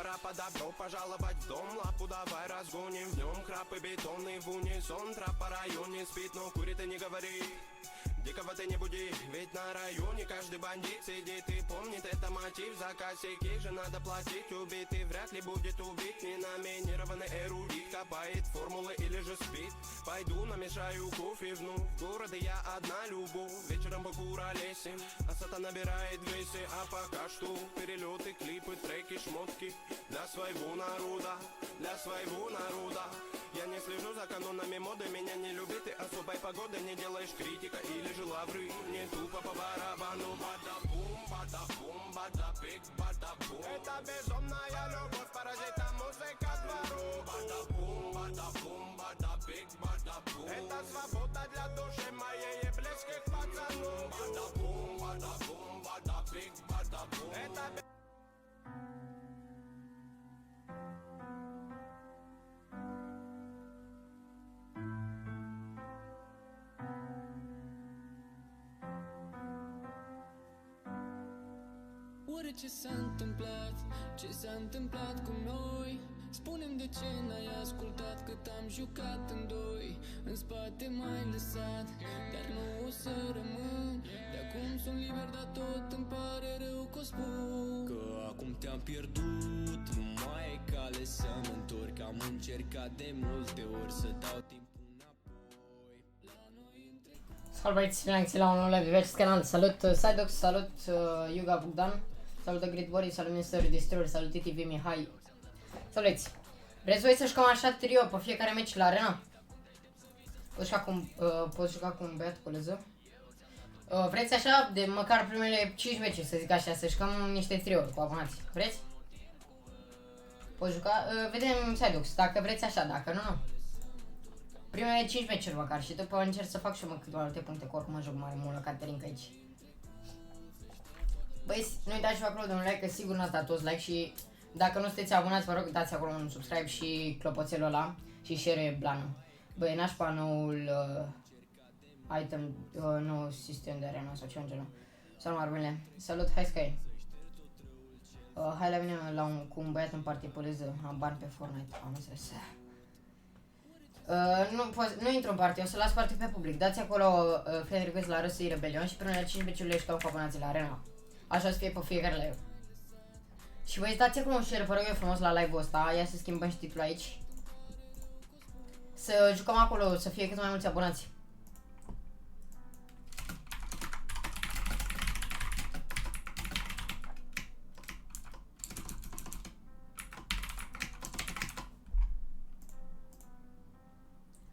пора подобро пожаловать в дом. Лапу давай разгоним, в нем храп и бетонный в унисон. Трап по районе спит, но курит и не говори. Дикого ты не буди, ведь на районе каждый бандит сидит и помнит это мотив. За косяки же надо платить, убитый вряд ли будет убит. Ненаминированный эрудит копает формулы или же спит. Пойду намешаю кофе вновь, в городе я одна любовь. Вечером покуролесим, а сата набирает весе. А пока что перелеты, клипы, треки, шмотки для своего народа, для своего народа. Я не слежу за канонами моды, меня не любит и особой погоды. Не делаешь критика или же лавры, не тупо по барабану. Бада-бум, бада-бум, бада-бик, бада-бум. Это безумная любовь, паразита, музыка двору. Бада-бум, бада-бум, бада-бик, бада-бум. Это свобода для души моей и близких пацанов. Бада-бум, бада-бум, бада-бик, бада-бум. Это Oare ce s-a întâmplat? Ce s-a întâmplat cu noi? Spune-mi de ce n-ai ascultat cât am jucat în doi. În spate m-ai lăsat, dar nu o să rămân. De acum sunt liber, dar tot îmi pare rău că o spun. Că acum te-am pierdut, nu mai e cale să mă întorc. Am încercat de multe ori să dau timpul înapoi. La noi între... Salut băieți, bine la un nou live de pe acest canal. Salut Sidox, salut Yuga Bogdan, salut Grid Boris, salut Mr. Destroyer, salut TTV Mihai. Salut băieți. Vreți voi să jucăm așa trio pe fiecare meci la arena? Poți juca cu un băiat cu leză? Vreți așa, de măcar primele 5 meciuri, să zic așa, să jucăm niște triouri cu abonați. Vreți? Poți juca? Vedem Sidox, dacă vreți așa, dacă nu, nu. Primele 5 meciuri măcar și după încerc să fac și eu câteva alte puncte, că oricum mă joc mare mult la Caterinca aici. Băi, nu uitați și vă upload un like, că sigur n-ați dat toți like și dacă nu sunteți abonați, vă rog dați acolo un subscribe și clopoțelul ăla și share blanul. Băi, nașpa noul item, nou sistem de arena sau ceva în genul. Salut Marvele, salut, hai Sky. Hai la mine cu un băiat în party poleză, am bani pe Fortnite, am înțeles. Nu intru în party, o să las party pe public. Dați acolo friend request la Răsăi Rebelion și până la 5 meciurile jucăm cu abonații la arena. Așa să fie pe fiecare live. Și voi dați acolo un share, vă rog eu frumos la live-ul ăsta. Ia să schimbăm și titlul aici. Să jucăm acolo, să fie cât mai mulți abonați.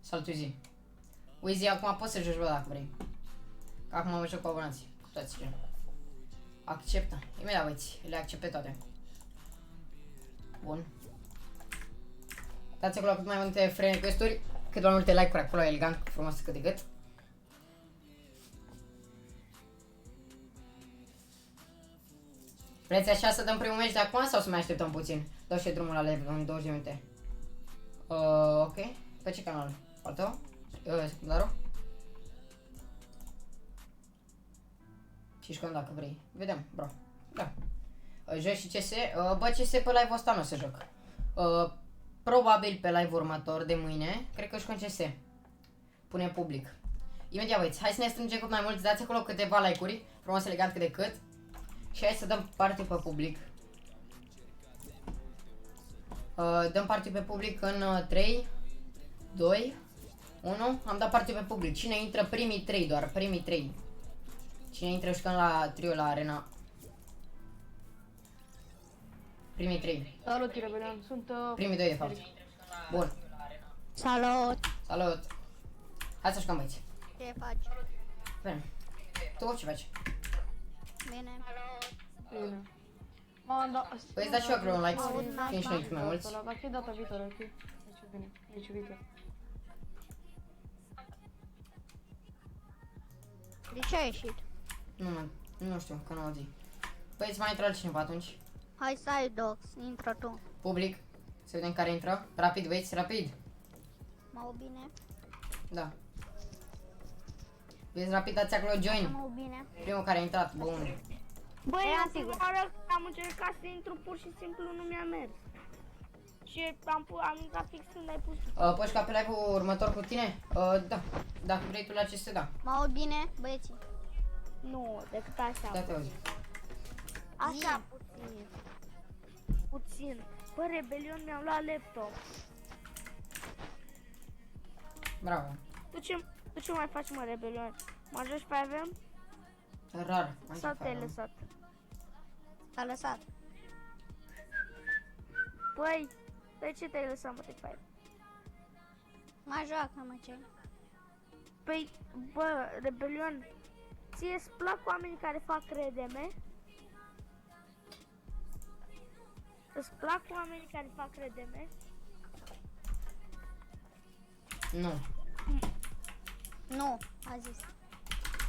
Salut Uzi. Uzi, acum poți să joci, bă, dacă vrei. Că acum mă joc cu abonații, cu toți gen. Acceptă. Imediat, băieți, le accept pe toate. Bun. Dați acolo cât mai multe friend request-uri, cât mai multe like-uri acolo, elegant, frumos cât de cât. Vreți așa să dăm primul meci de acum sau să mai așteptăm puțin? Dau și drumul la live în 20 de minute. Ok. Pe ce canal? Al tău? Secundarul? Și jucăm dacă vrei. Vedem, bro. Da. Joci și CS? Bă, CS pe live-ul ăsta nu o să joc. Probabil pe live-ul următor de mâine. Cred că jucăm CS. Punem public. Imediat, băieți, hai să ne strângem cât mai mulți. Dați acolo câteva like-uri. Frumos, elegant cât de cât. Și hai să dăm party pe public. Dăm party pe public în 3, 2, 1. Am dat party pe public. Cine intră? Primii 3 doar, primii 3. Cine intră jucăm la trio la arena? Primii 3. Salut, Rebelion, sunt... Primii 2 de fapt. Bun. Salut! Salut. Hai să jucăm, băieți. Ce faci? Bine. Tu ce faci? Bine. Bine. M-am dat... Păi îți dați și eu acolo un like, fiind și noi cât mai mulți. Dar ce data viitoare, ok? Deci bine, deci viitor. De ce ai ieșit? Nu știu, că nu auzi. Băieți, mai intră altcineva atunci. Hai să ai dox, intră tu. Public. Să vedem care intră. Rapid, băieți, rapid. M-au bine? Da. Vezi, rapid, dați acolo join. M-au bine. Primul care a intrat, bun. Băi, Eram eu sigur. prima oară când am încercat să intru, pur și simplu nu mi-a mers. Și am intrat fix când ai pus. Poți ca pe live-ul următor cu tine? Da. Dacă vrei tu la aceste, da. Mă aud bine, băieții? Nu, decât așa. Da, te auzi. Așa, puțin. Puțin. Bă, Rebelion mi-am luat laptop. Bravo. Tu ce mai faci, mă, Rebelion? Mă joci pe avem? Rar. Sau te-ai lăsat? S-a lăsat. Băi, de ce te-ai lăsat, mă, te Mai joacă, mă, ce? Păi, bă, Rebelion, ție-ți plac oamenii care fac RDM? Îți plac oamenii care fac RDM? Nu. Nu, a zis.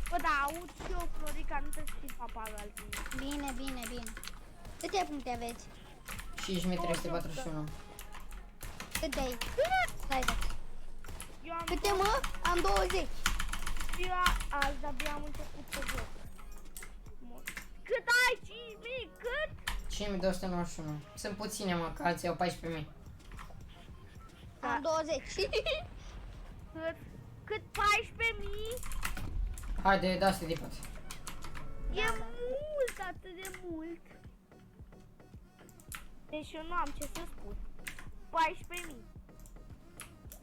Bă, da, aud și eu, Florica, nu te știi papagal tine. Bine, bine, bine. Câte puncte aveți? 5341. Câte ai? Hai, da. Eu am Câte, mă? Am 20. eu azi de-abia am început să joc. Cât ai? 5.000? Cât? 5291. Sunt puține, mă, că alții au 14.000. Da. Am 20. Cât 14.000? Haide, da-te de pot. E mult, atât de mult. Deci eu nu am ce să spun. 14.000.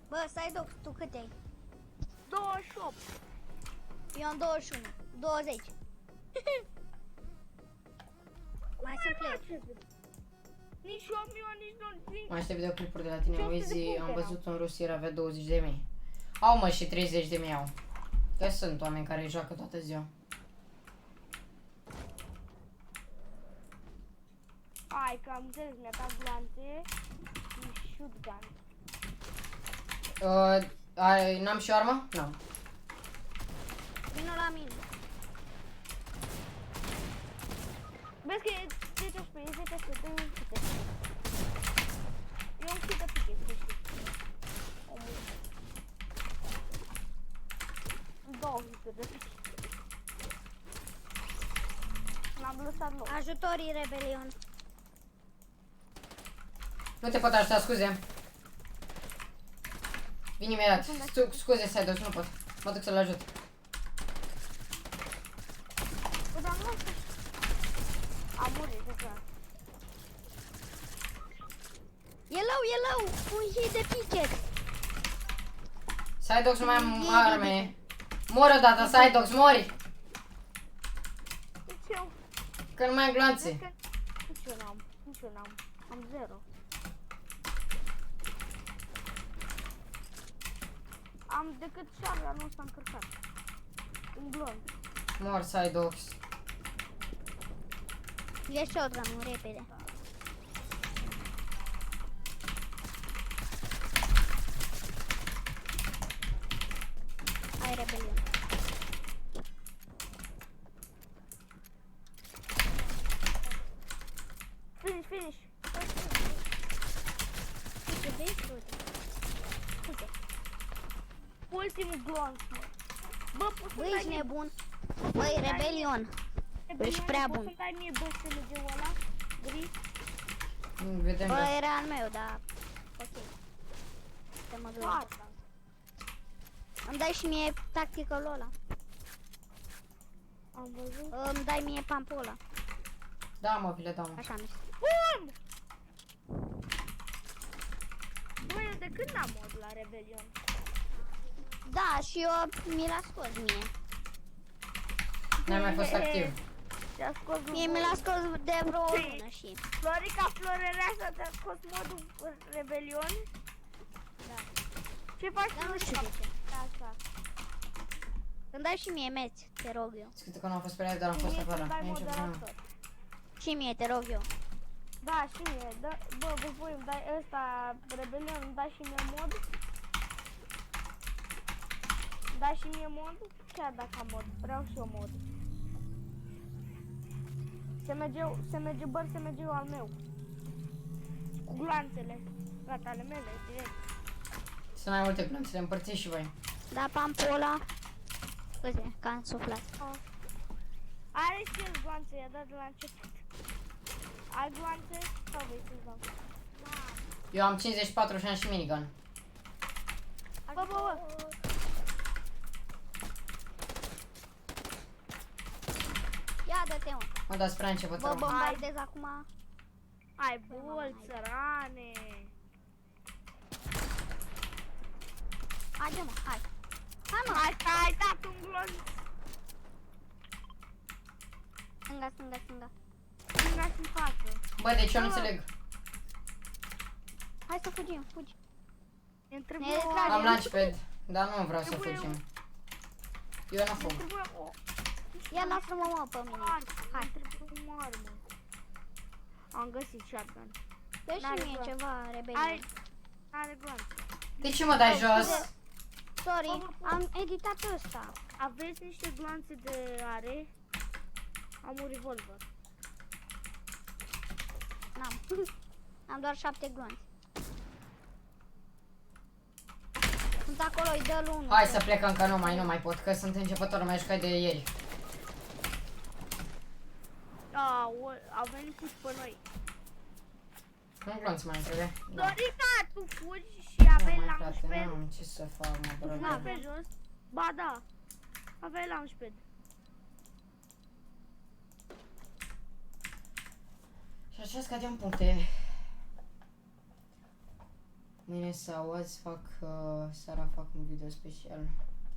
Bă, stai, Doc, tu câte ai? 28. Eu am 21. 20. Mai sunt plec. Nici 8.000, nici nu. Mai aștept videoclipuri de la tine, 500 de Uzi, puncte am erau. văzut un rusier avea 20.000. Au, mă, și 30.000 au. Că sunt oameni care joacă toată ziua. Hai că am înțeles, mi-a dat glante și shotgun. N-am și o armă? Nu. Vino la mine. Vezi că e 10 pe 10 pe 2 închite. Eu închid de piche, să știi. Omul. 200 de piche. L-am lăsat loc. Ajutorii Rebelion. Nu te pot ajuta, scuze. Vin imediat. Scuze, Sidos, nu pot. Mă duc să-l ajut. Bă, dar nu știu. Am murit, deja. E low, un hit de pichet. Sidox, nu mai am arme. Mor odată, Sidox, mori! Deci eu... Că nu mai am glanțe. Nici eu n-am. Nici eu n-am. Am 0. Am decât șarja, nu s-a încărcat. Un blond. Mor, Sidox. E shotgun, repede. Hai, Rebelion. Finish. Uite, vezi? Uite. Ultimul glonț, mă. Bă, poți să Băi, dai ești mie... nebun. Băi, Rebelion. Ești prea Poți bun. să dai mie BSLG-ul ăla? Gri? Vedem. Bă, Da. era al meu, dar... Ok. Să mă gândesc. Gata. Îmi dai și mie tacticul ăla. Am văzut. Îmi dai mie pampul ăla. Da, mă, vi le dau, mă. Așa mi se. Bum! Bă, eu de când n-am mod la Rebelion? Da, și eu mi l-a scos mie. N-ai mai fost activ. Te-a scos Mie mi l-a scos de vreo o lună și... Florica Florereasa te-a scos modul Rebelion? Da. Ce faci, Dar nu știu Florica? de ce. Asta. Îmi dai și mie meți, te rog eu. Scuze că nu am fost pe live, dar am fost Mie afară. să dai Nu e nicio problemă. moderator. Și mie, te rog eu. Da, și mie. Da, bă, voi îmi dai ăsta, Rebelion, îmi dai și mie mod? Dai și mie mod? Chiar dacă am mod, vreau și eu mod. SMG-ul al meu. Cu glanțele. Gata, ale mele, direct. Sunt mai multe plănți, le împărțiți și voi. Da, pampul ăla. Scuze, că am suflat. Are și el gloanțe, i-a dat de la început. Ai gloanțe? Sau vrei să-ți dau? Eu am 54 și am și minigun. Bă. Ia dă-te, mă. Mă, dar spre început. Vă bombardez acum. Ai bol, țărane. Haide, mă, hai. Hai, mă. Hai că ai dat un glonț. Stânga. Stânga și în față. Bă, deci eu nu înțeleg. Hai să fugim, fugi. Ne Ne trebuie retragem. Am launchpad, dar nu vreau să fugim. Eu nu fug. o Ia lasă-mă, mă, pe mine. Hai. Ne trebuie o armă. Am găsit shotgun. Dă și N-are mie gloanțe. ceva rebelion. Are gloanțe. De ce mă dai jos? Sorry, am editat ăsta. Aveți niște gloanțe de are? Am un revolver. N-am. Am doar 7 glonți. Sunt acolo, îi dă lui unul. Hai să plecăm că nu mai pot, că sunt începător, mai jucat de ieri. Au venit și pe noi. Un glonț mai trebuie. Da. Dorica, tu fugi și Nu aveai mai frate, launchpad. nu am ce să fac, mă, Tu brother. fugi pe jos? Ba da. Aveai launchpad. Și așa scădeam puncte. Mâine sau azi fac, seara fac un video special.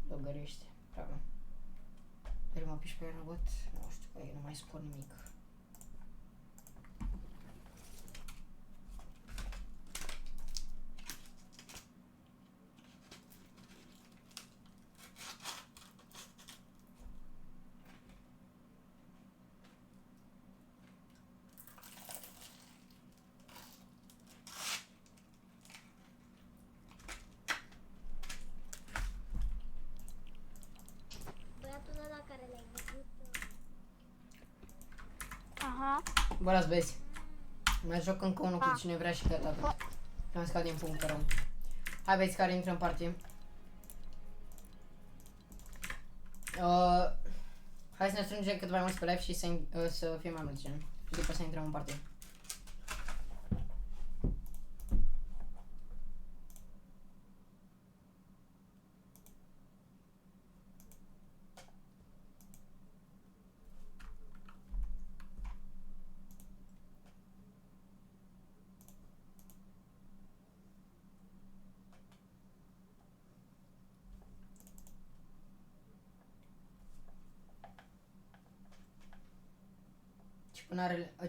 Logărește, bravo. Dar mă piși pe robot, nu știu, băi, nu mai scot nimic. Băiatul ăla care l-ai văzut. Aha. Bă, las băieți. Mai joc încă unul cu cine vrea și gata. Am scăt din punct rău. Hai băieți care intră în partie. Hai să ne strângem cât mai mulți pe live și să fie mai mulți gen. Și după să intrăm în partie.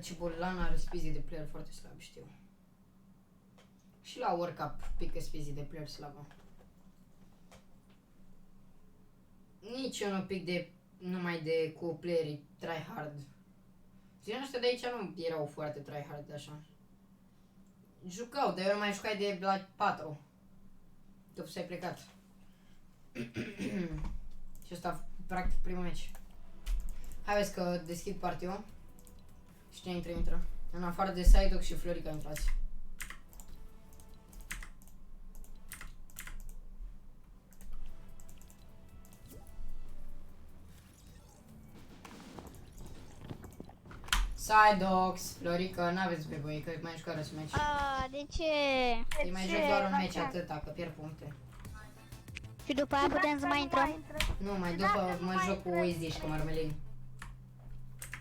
Cibulan are speedy de player foarte slab, știu. Și la World Cup pică speedy de player slabă. Nici eu nu pic de numai de cu playerii tryhard. Ține ăștia de aici nu erau foarte tryhard așa. Jucau, dar eu nu mai jucai de la 4. Tu s-ai plecat. Și ăsta practic primul meci. Hai vezi că deschid partiu. Și cine intră. În afară de Psyduck și Florica intrați. Psyduck, Florica, n-aveți pe voi, că mai jucat răs meci. De ce? Îi mai joc doar un meci atâta, că pierd puncte. Și după aia putem să mai intrăm? Nu, mai după mă joc cu Wizzy și cu Marmelin.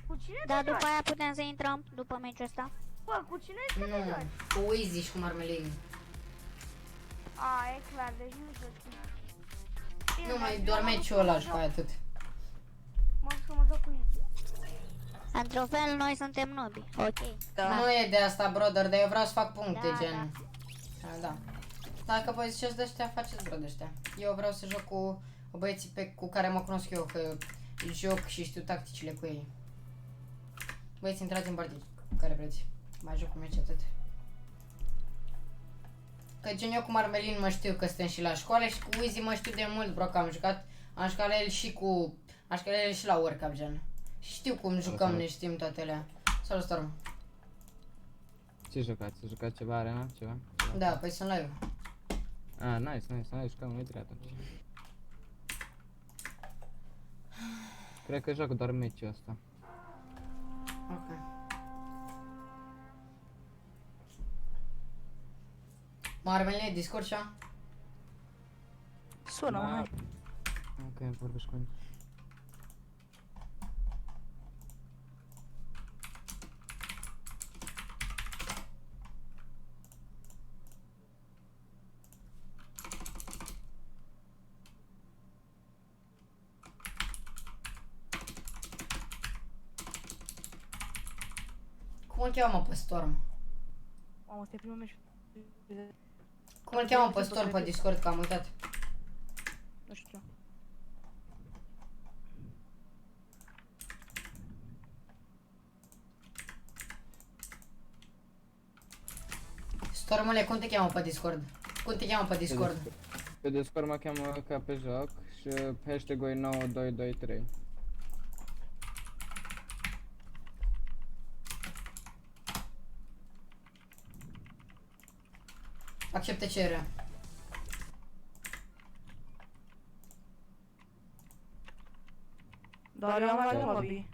Cu cine Da, te după joci? aia putem să intrăm, după meciul ăsta. Bă, cu cine te Nu, joci? cu Wizzy și cu Marmelin. E clar, deci nu știu. Nu, mai doar meciul ăla jucai atât. Mă duc să mă joc cu ei. Într-un fel, noi suntem nobi. Ok. Nu e de asta, brother, dar eu vreau să fac puncte, Da, gen. Da. Dacă voi ziceți de ăștia, faceți bro de ăștia. Eu vreau să joc cu băieții cu care mă cunosc eu, că joc și știu tacticile cu ei. Băieți, intrați în partii, care vreți. Mai joc cu meci atât. Că gen eu cu Marmelin mă știu că suntem și la școală și cu Wizzy mă știu de mult, bro, că am jucat la el și cu... Am jucat la el și la World Cup, gen. Și știu cum jucăm, ne știm toate alea. Salut, Storm. Ce jucați? Jucați ceva arena? Ceva? Da, păi sunt live. Ah, nice, jucăm noi trei atunci. Cred că joacă doar meciul ăsta. Ok. Marmele, Discord cea? Sună, Da. hai. Ok, vorbești cu mine. Cum îl cheamă pe Storm? Mamă, ăsta e primul meci. Cum îl cheamă pe Storm pe Discord, că am uitat. Nu știu. Stormule, cum te cheamă pe Discord? Cum te cheamă pe Discord? Pe Discord mă cheamă ca pe joc și hashtag-ul e 9223. Accepte cererea. Dar eu am luat un lobby.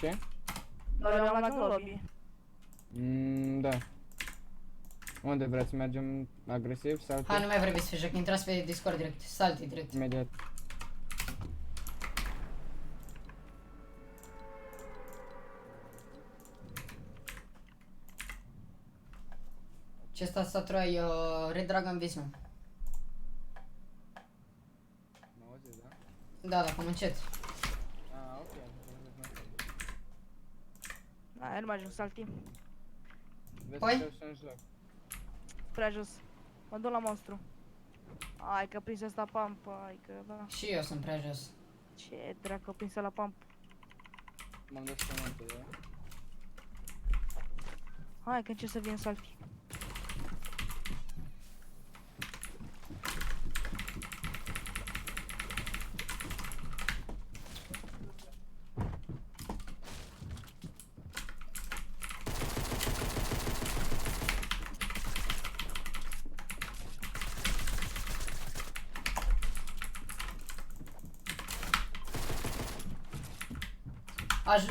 Ce? Dar eu am luat un lobby. Da. Unde vreți să mergem agresiv sau Hai, nu mai vorbiți pe joc, intrați pe Discord direct, salti direct. imediat? Ce sta să troi Red Dragon Vision. Mă auzi, da? Da, da, cam încet. Ah, ok. Da, nu mai ajung să saltim. Vezi Păi? că sunt joc. Prea jos. Mă duc la monstru. Hai că prins ăsta pump, hai că da. Și eu sunt prea jos. Ce dracu, prins la pump. M-am dus pe munte, da? Hai că încerc să vin salti.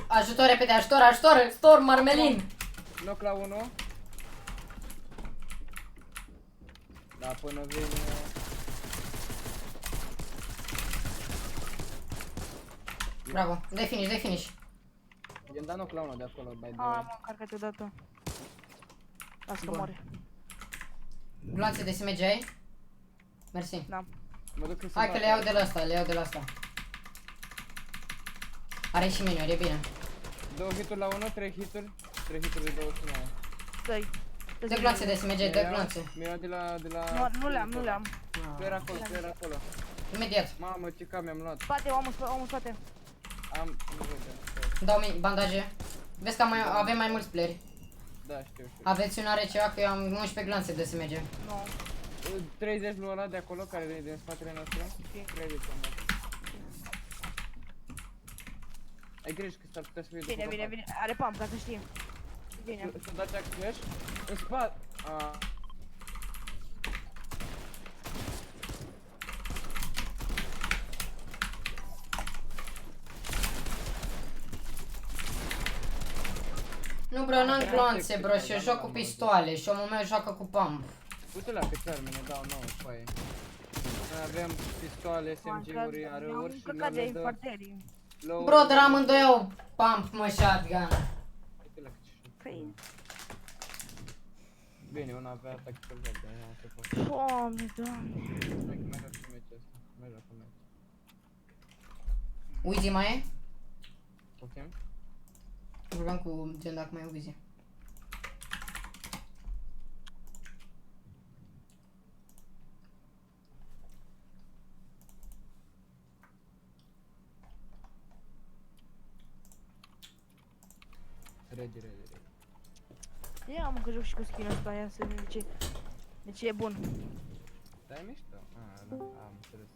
Ajutor, repede, ajutor, ajutor, Storm, Marmelin! Knock la 1. Da, până vine... Bravo, dai finish, dai finish. I-am dat knock la 1 de acolo, by the A, way. mă, încarcă-te odată. Las că Bun. moare. Glanțe de SMG ai? Mersi. Da. Mă duc să Hai că bat. le iau de la asta, le iau de la asta. Are și miniori, e bine. 2 hituri la 1, 3 hituri. 3 hituri de 29. Dă-i. Dă glanțe de SMG, dă glanțe. Mi-au de la... Nu le-am, nu le-am. Player acolo, player acolo. Imediat. Mamă, ce cam mi-am luat. Spate, omul în spate. Am... Nu vede. Dau bandaje. Vezi că avem mai mulți playeri. Da, știu. Aveți un are ceva, că eu am 11 glanțe de SMG. Nu. 30 lui ăla de acolo, care e din spatele nostru. 30 am dat. Ai grijă că s-ar putea să fie de Vine, vine, vine. Are pump, ca să știm. Vine. Să dați accept. În spate. Nu bro, n-am glanțe bro, și eu joc cu pistoale și omul meu joacă cu pump. Uite la câți arme ne dau nouă, foaie. Noi avem pistoale, SMG-uri, AR-uri și Căcat de ne dă infarterii. low-uri. Bro, dar amândoi au pump, mă, shotgun. Uite la câți. Păi, Bine, una avea atac pe joc, dar nu se poate. Doamne, doamne. Hai că mai joc și meciul ăsta. Mai joc un meci. Uzi mai e? Poftim? Vorbeam cu gen dacă mai e Uzi. Rege. Ia mă că joc și cu skin-ul ăsta, ia să vedem de ce e bun. Da, e mișto? Da, am înțeles.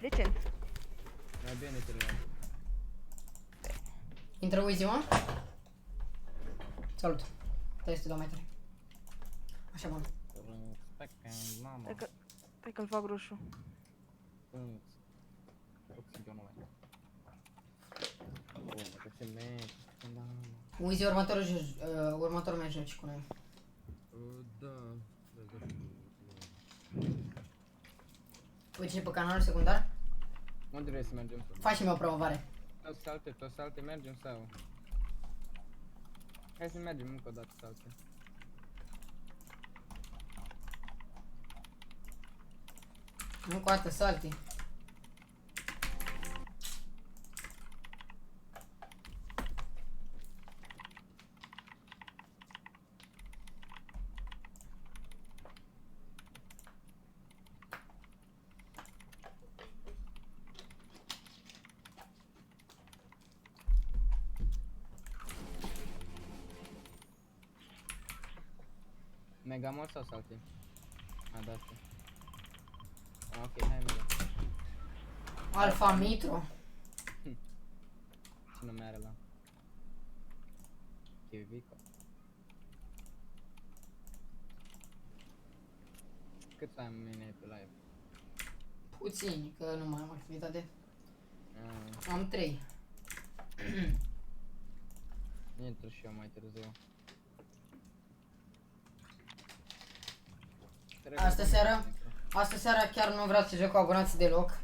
Decent. Mai bine te le Intră Uzi, mă? Salut. Stai să te dau mai tare. Așa, bun. mamă. Stai că-l fac roșu. Oxigenul mai. Bun, că ce meci. Da. Uzi, următorul meci joci cu noi. Da. Uite pe canalul secundar? Unde vrei să mergem? Faci-mi o promovare. Toți salte, mergem sau? Hai să mergem încă o dată salte. Încă o dată salti. Megamol sau salte? A, da, asta. Ok, hai mega. Alfa Mitro. Ce nume are la? Chivico. Cât ai mine pe live? Puțini, că nu mai am activitate. Ah, Am 3. intru și eu mai târziu. Astă seara chiar nu vreau să joc cu abonații deloc.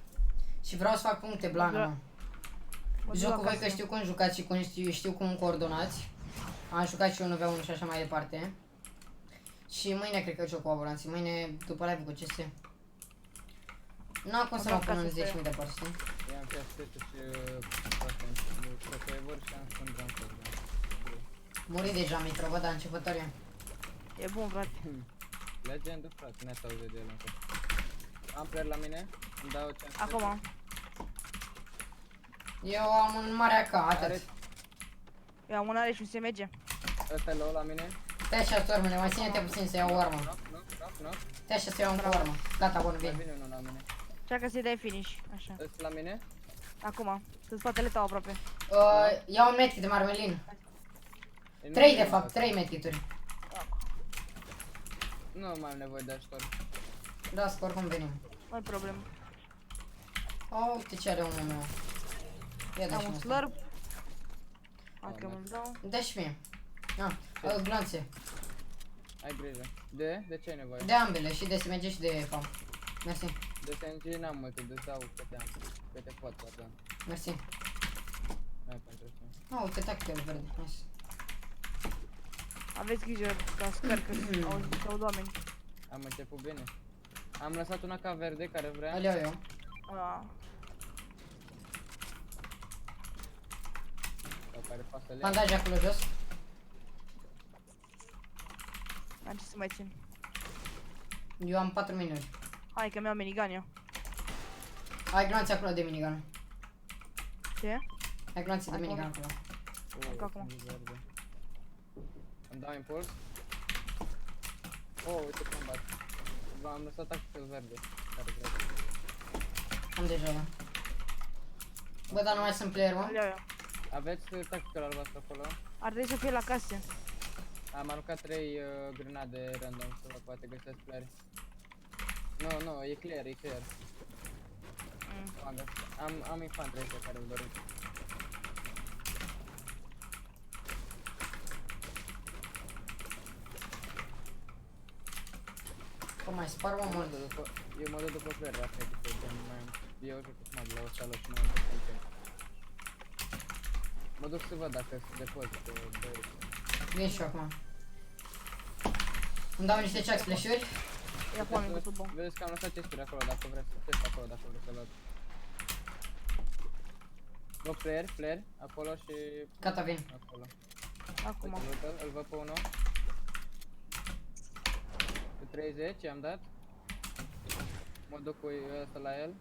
Și vreau să fac puncte blană, mă. Joc cu voi că știu cum jucați și cum știu cum coordonați. Am jucat și 1v1 și așa mai departe. Și mâine cred că joc cu abonații. Mâine după live cu CS. Nu am cum să mă pun în 10.000 de părți, știi? I-am fi asistit și Protoevor și am spun Jumpers, da. Muri deja Mitro, văd, dar începătorie. E bun, frate. Legendă, frate, n-ai auzit de el încă. Am player la mine, îmi dau chance. Acum. Eu am un mare AK, atât. Eu am un are și un SMG. Ăsta e low la mine. Te așa, turmele, mai ține-te puțin să iau o armă. No. Te așa să iau încă o armă. Gata, bun, Mai vin. vine unul la mine. Încearcă să-i dai finish. Așa. Ăsta la mine. Acum. Sunt spatele tău aproape. Iau un medkit de Marmelin. E 3 de nu- fapt, 3 medkituri. Nu mai am nevoie de ajutor. Da, scor cum venim. Nu-i problemă. Oh, uite ce are omul meu. Ia Am dă-și un mie. slurp. Hai că mă-l dau. Dă-și mie. Glanțe. Ai grijă. De ce ai nevoie? De ambele, și de SMG și de FAM. Mersi, De SNG n-am multe, de dau câte am. Câte pot, poate. mersi. N-ai pentru asta. Oh, uite tactical verde, nice. Aveți grijă ca sper că au oameni. Am început bine. Am lăsat una ca verde care vrea. Îl iau eu. Sau care poate să le ia. Bandaj acolo jos. Am ce să mai țin. Eu am 4 minuri. Hai că mi-au minigun eu. Ai glanțe acolo de minigun. Ce? Ai glanțe de Acolo. minigun acolo. Acum. Verde. Îmi dau impuls. Oh, uite cum bat. V-am lăsat tactical verde. Care vrea. Am deja, da. Bă, dar nu mai sunt player, Îl mă. iau eu. Aveți tactical albastru acolo? Ar trebui să fie la case. Am aruncat 3 grenade random, să vă poate găsesc player. Nu, e clear. Am infantre ăștia care îl doresc. Că mai spar, mă, mult. Eu mă duc după player rapid, că mai am... Eu joc cu smag la o sală și mai am puțin. Mă duc să văd dacă se depozită băieți. Vin și eu acum. Îmi dau niște chuck splash-uri. Ia cu oameni cu sub bom. Vedeți că am lăsat chesturi acolo, dacă vreți să test acolo, dacă vreți să luați. Vă player, acolo și... Gata, vin. acolo. Acum. Uite, îl văd pe unul. Pe 30 i-am dat. Mă duc cu ăsta la el.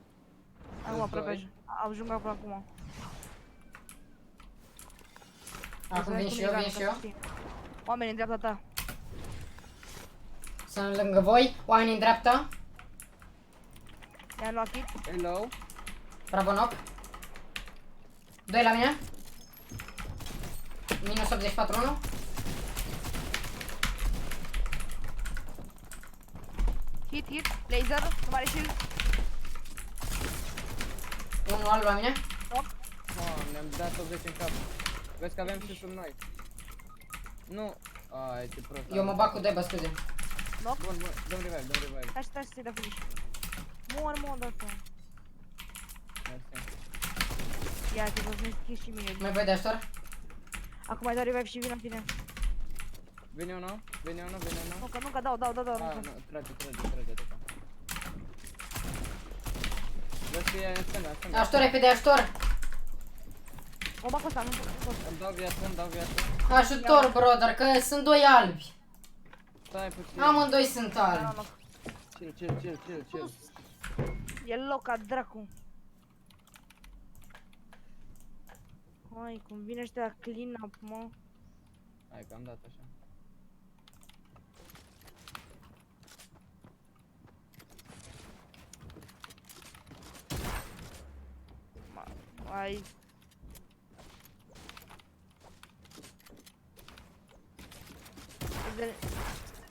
Acum aproape. Ajung acolo acum. Acum vin și eu. Oameni în dreapta ta. Sunt lângă voi, oameni în dreapta. I-am luat hit. Hello. Bravo, knock. 2 la mine. Minus 84, 1. Hit. Laser. Nu mare shield. Unul alb la mine? Ne-am dat 80 în cap. Vezi că avem și sub noi. Nu. Ai, ce prost. Eu mă bag cu deba, scuze. Bun, bun, dăm revive, dăm revive. Stai să-i dea finish. Mor odată. Mersi. Ia, te vă schis și mine. Mai voi de ajutor? Acum mai dau revive și vin la tine. Vine unul, vine unul, vine unul. Nu, că dau. Ah, nu, trage, atâta. Vezi că e în stânga. Ajutor, repede, ajutor! O bag cu ăsta, nu pot. Îmi dau viață. Ajutor, brother, că sunt doi albi. Stai puțin. Amândoi sunt Da, albi. nu. Chill. E loc ca dracu. Hai, cum vine ăștia clean up, mă. Hai că am dat așa. Hai.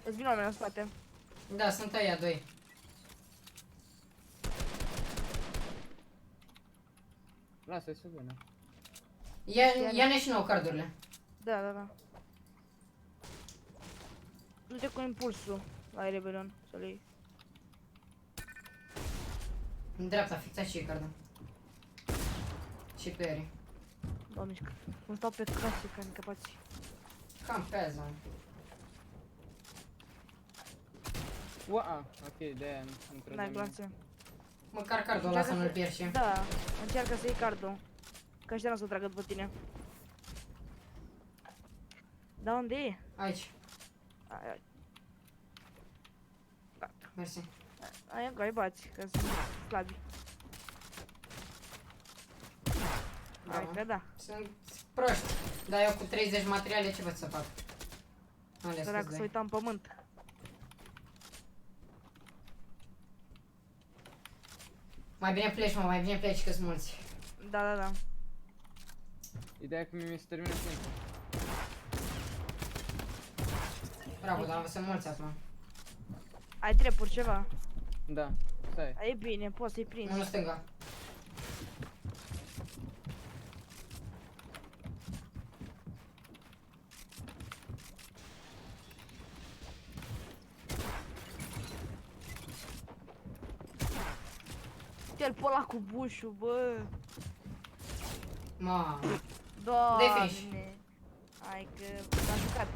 Îți vin oameni în spate. Da, sunt ăia doi. Lasă-i să vină. Ia-ne și nou cardurile. Da. Du-te cu impulsul la Rebelion, să-l iei. În dreapta, fixați și cardul. Și playerii. Doamne, cum stau pe case ca încapați. Cam pe zon. Ok, de-aia într-o N-ai zi. glanțe. Măcar cardul ăla să nu-l pierzi și. Da, încearcă să iei cardul. Că ăștia nu o să tragă după tine. Da, unde e? Aici, Ai, mersi. ai bați, că sunt slabi. Hai Bravo. că da. Sunt proști. Dar eu cu 30 materiale ce pot să fac? Ales Sărac câți să doi. uita în pământ. Mai bine pleci, mă, mai bine pleci că-s mulți. Da. Ideea e că mi se termină timpul. Bravo, dar sunt mulți acum. Ai trepuri ceva. Da, stai. E bine, poți să-i prinzi. Unul stânga. Uite-l pe ăla cu bușul, bă. Ma. Doamne. finish. Hai că s-a jucat.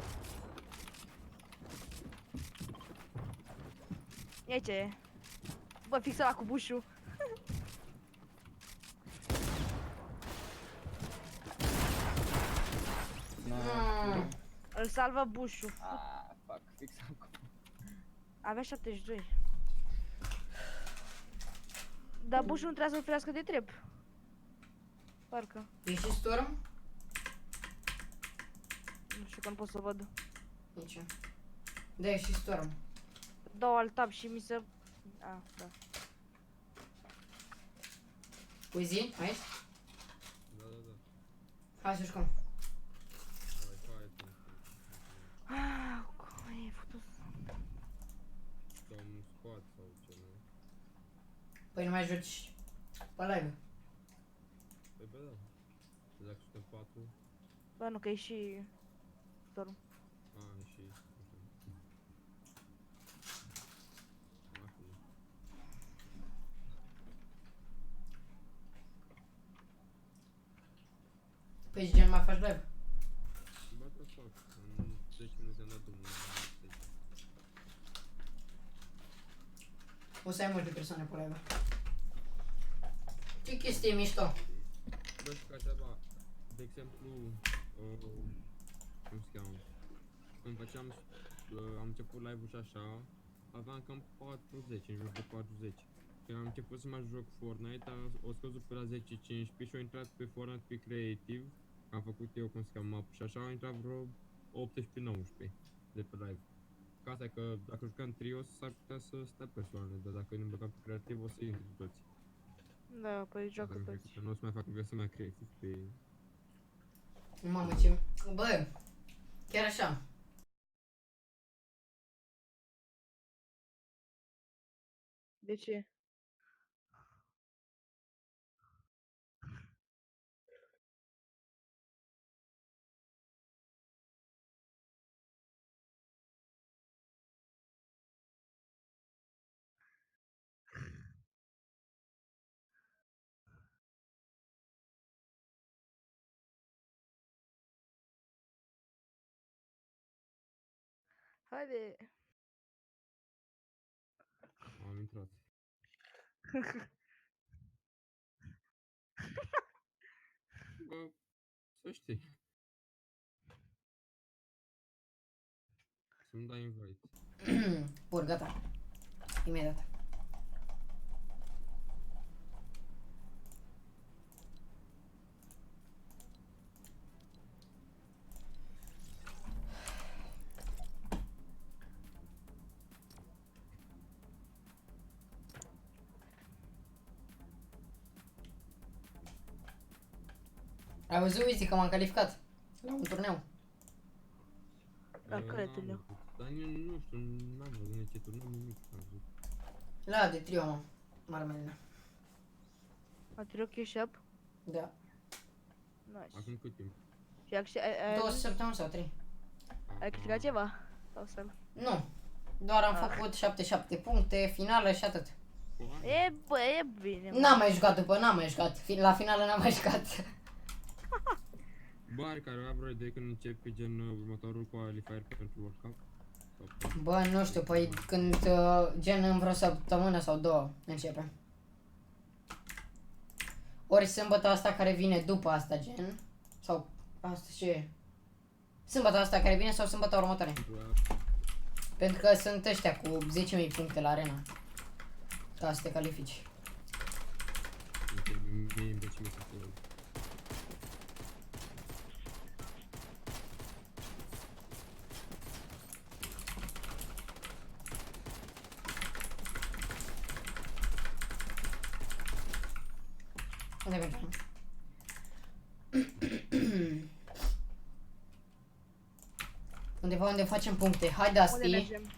Ia ce? Bă, fix ăla cu bușul. Mm. Îl salvă bușul. Fuck, fix acum. Avea 72. Dar bușul nu trebuie să-l ferească de trep. Parcă. E și storm? Nu știu că nu pot să văd. Nici eu. Da, e și storm. Dau alt tab și mi se... A, da. Uzi, aici? Da. Hai să jucăm. Hai, Cum e făcut? sau un squat sau ce, nu? Păi nu mai joci pe live. Păi bă, da. Dacă suntem 4, Bă, nu, că e și... Storm. și... Păi gen mai faci live. Ba da, fac. În 10 minute am dat drumul. O să ai multe persoane pe live. Ce chestie mișto? Bă, și ca ceva, de exemplu, cum se cheamă? Când făceam, am început live-ul și așa, aveam cam 40, în jur de 40. Când am început să mai joc Fortnite, o scăzut pe la 10-15 și au intrat pe Fortnite pe Creative. Am făcut eu, cum se cheamă, map și așa, au intrat vreo 18-19 de pe live. Ca asta e că dacă jucăm trio s-ar putea să stea persoanele, dar dacă ne băgăm pe creativ o să intre toți. Da, păi joacă toți. Nu o să mai fac viața mai creativ pe... Mamă, ce... Bă, chiar așa. De ce? Haide. Am intrat. Bă, să știi. Să-mi dai invite. Bun, gata. Imediat. Ai văzut, Uzi, că m-am calificat la un turneu. La care N-am turneu? văzut. Dar nu știu, n-am văzut nici turneu, nimic. N-am văzut. La de trio, mă. Marmelina. A trio cash up? Da. Nice. Acum cât timp? Și ai 2 săptămâni sau 3. câștigat ceva? Sau să-l... Nu. Doar am făcut 77 puncte, finală și atât. E, bă, e bine. N-am mai jucat după, n-am mai jucat. La finală n-am mai jucat. Bă, are care avea vreo idee când începe gen următorul qualifier pentru World Cup? Sau Bă, nu știu, păi când gen în vreo săptămână sau 2 începe. Ori sâmbătă asta care vine după asta, gen. Sau asta ce e? Sâmbătă asta care vine sau sâmbătă următoare? Pentru că sunt ăștia cu 10.000 puncte la arena. Ca să te califici. mie îmi place mie să fie. Unde mergem? Undeva unde facem puncte. Hai, Unde Dusty. mergem?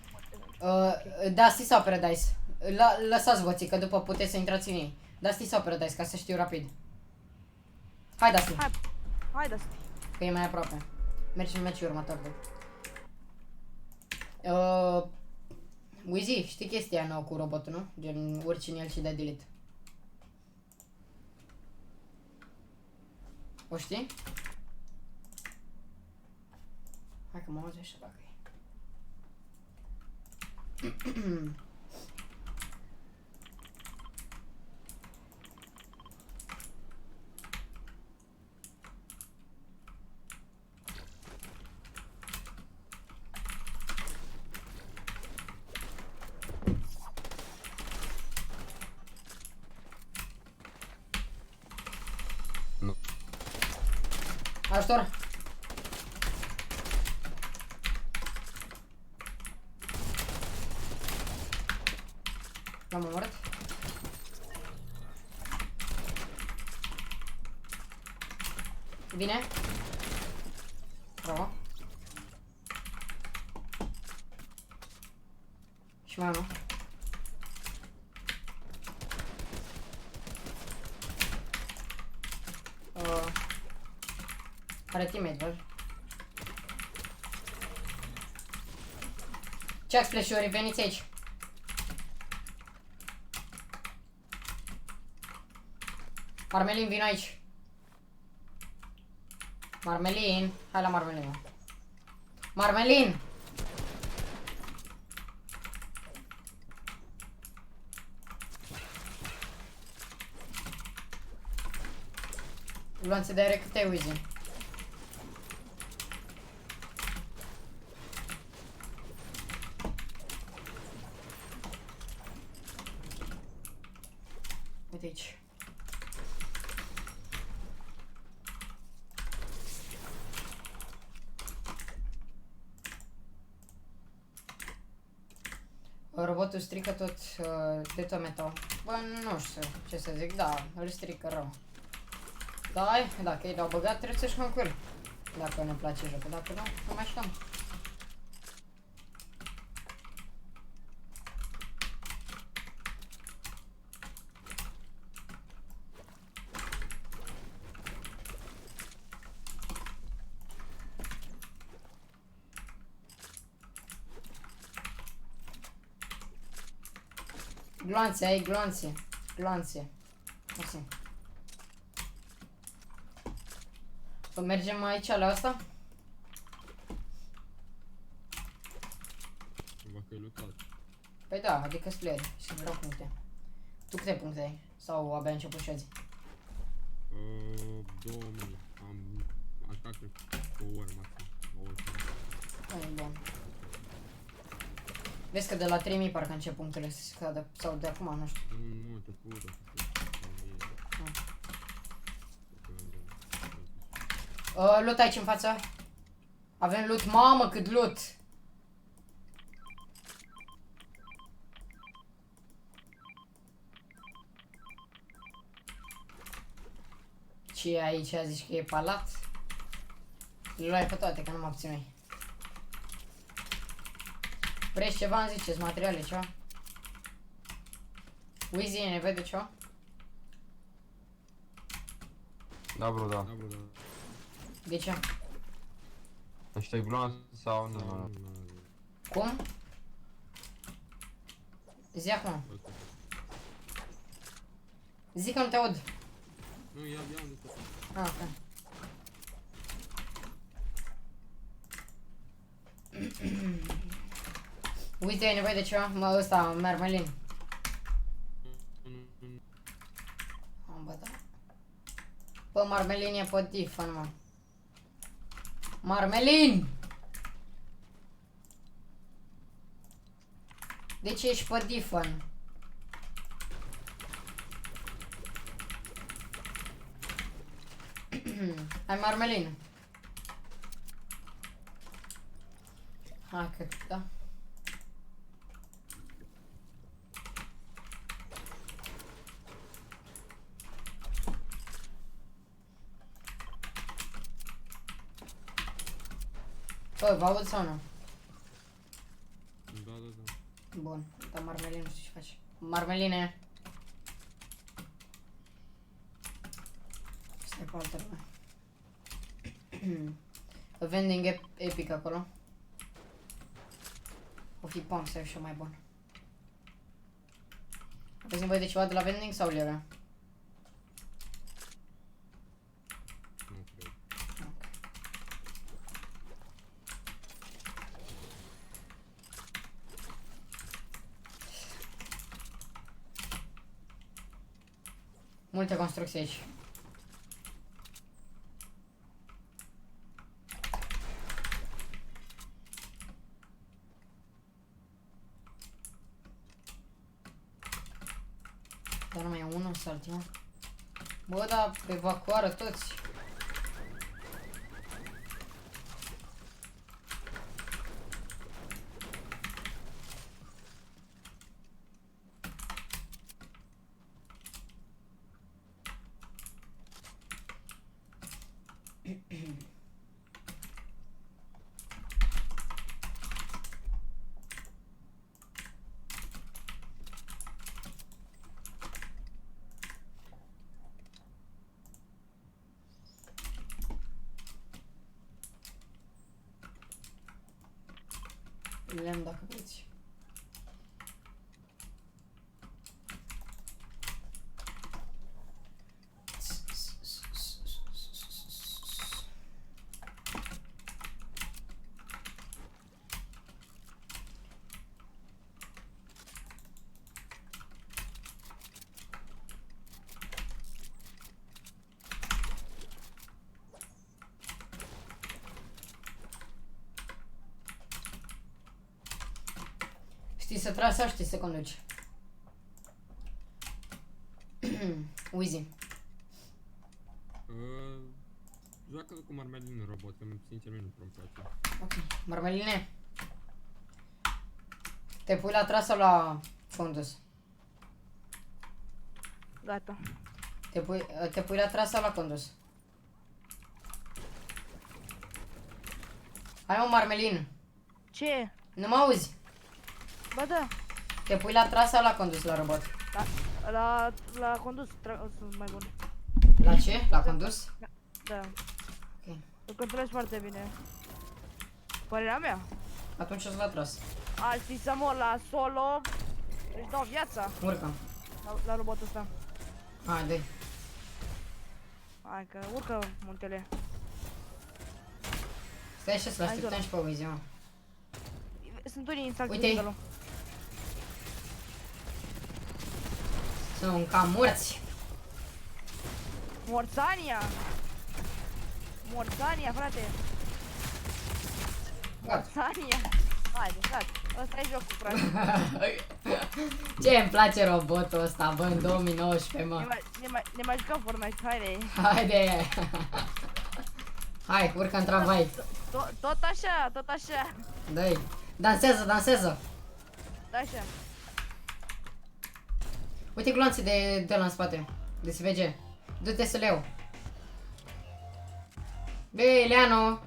Dusty sau Paradise? Lăsați voții, că după puteți să intrați în ei. Dusty sau Paradise, ca să știu rapid. Hai, Dusty, Hai, hai, Dusty. că e mai aproape. Mergem în meciul următor. Wizzy, știi chestia nouă cu robotul, nu? Gen, urci în el și dai delete. O știi? Hai că mă auzi așa dacă e. Nu. Ajutor! L-am omorât. Vine. Bravo. Și mai unul. Are teammate, văd. Ce-ați flash-uri? Veniți aici. Marmelin, vino aici. Marmelin. Hai la Marmelin, mă. Marmelin! Luanțe de aer cât ai, Wizzy? Uite aici. Robotul strică tot de tot metal. Bă, nu știu ce să zic, da, îl strică rău. Da, dacă i l-au băgat, trebuie să jucăm cu el. Dacă ne place jocul, dacă nu, nu mai jucăm. Gloanțe, ai gloanțe. Gloanțe. Mersi. Mergem aici la asta? Păi da, adică player și să vreau puncte. Tu câte puncte ai? Sau abia început și azi? 2000. Aș da cred că o oră maxim. O oră. Ai, bun. Vezi că de la 3000 parcă încep punctele să scadă, sau de acum, nu știu. Nu, început. Loot aici în față. Avem loot, mamă cât loot! Ce e aici? Zici că e palat? Le luai pe toate, că nu mă abținui. Vrei ceva? Îmi ziceți, materiale, ceva? Wheezy, e nevoie de ceva? Da, bro, da. Da, bă, da. De ce? Ăștia-i glonț sau nu? Nu. Cum? Zi acum. Zi că nu te aud. Nu, ia unde stă. Ah, ok. Uite, ai nevoie de ceva? Mă, ăsta, Marmelin. Am bă, da. Bă, Marmelin e pe Tiffan, mă. Marmelin! De ce ești pe Tiffan? Hai, Marmelin. Hai, că da. Bă, vă aud sau nu? Da. Bun, dar Marmelin nu știu ce face. Marmeline. Stai pe altă lume. Vending epic acolo. O fi pump să și mai bun. Aveți nevoie de ceva de la vending sau le avea? Nu cred. Multe construcții aici. Dar nu mai e unul sau altul. Bă, dar evacuară toți. Lemn dacă vreți. Știi să tragi sau știi să conduci? Uzi. Joacă cu Marmelin robot, că sincer mie nu prea-mi place. Ok. Marmeline. Te pui la tras sau la condus? Gata. Te pui la tras sau la condus? Hai mă, Marmelin. Ce? Nu mă auzi? Ba da. Te pui la tras sau la condus la robot? La condus sunt mai bun. La ce? La condus? Da. Ok. Îl controlezi foarte bine. Părerea mea. Atunci o la tras. Alții să mor la solo. Își dau viața Urcă. la robotul ăsta. Hai, dă-i. Hai că urcă muntele. Stai așa să-l Hai, așteptăm și pe Uzi, mă. Sunt unii insecti Uite-i. acolo. Sunt cam morți. Morțania! Morțania, frate! Gata. Morțania! Haide, gata. Ăsta e jocul, frate. Ce îmi place robotul ăsta, bă, în 2019, mă. Ne mai jucăm Fortnite, haide. Haide. Hai, urcă în tramvai. Tot așa, tot așa. Dă-i. Dansează, dansează. Da, așa. Uite gloanțe de la în spate. De SVG. Du-te să le iau. Băi, Leano.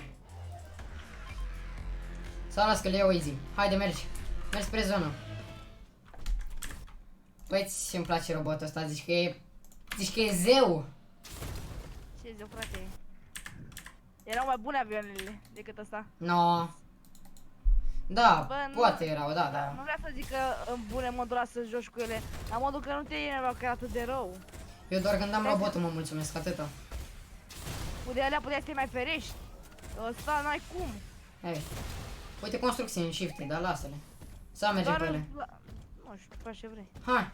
Sau las că le iau easy. Haide, mergi. Mergi spre zonă. Băi, îmi place robotul ăsta. Zici că e zeu. Ce zic, frate? Erau mai bune avioanele decât ăsta. No. Da, Bă, nu- poate erau, da, da. Nu vreau să zic că în bune modul ăla să joci cu ele. La modul că nu te enerva că e atât de rău. Eu doar când am robotul mă mulțumesc, atâta. Cu de alea puteai să te mai ferești. Ăsta n-ai cum. Hai. Uite construcții în shift, dar lasă-le. Să mergem pe ele. Nu știu, faci ce vrei. Hai.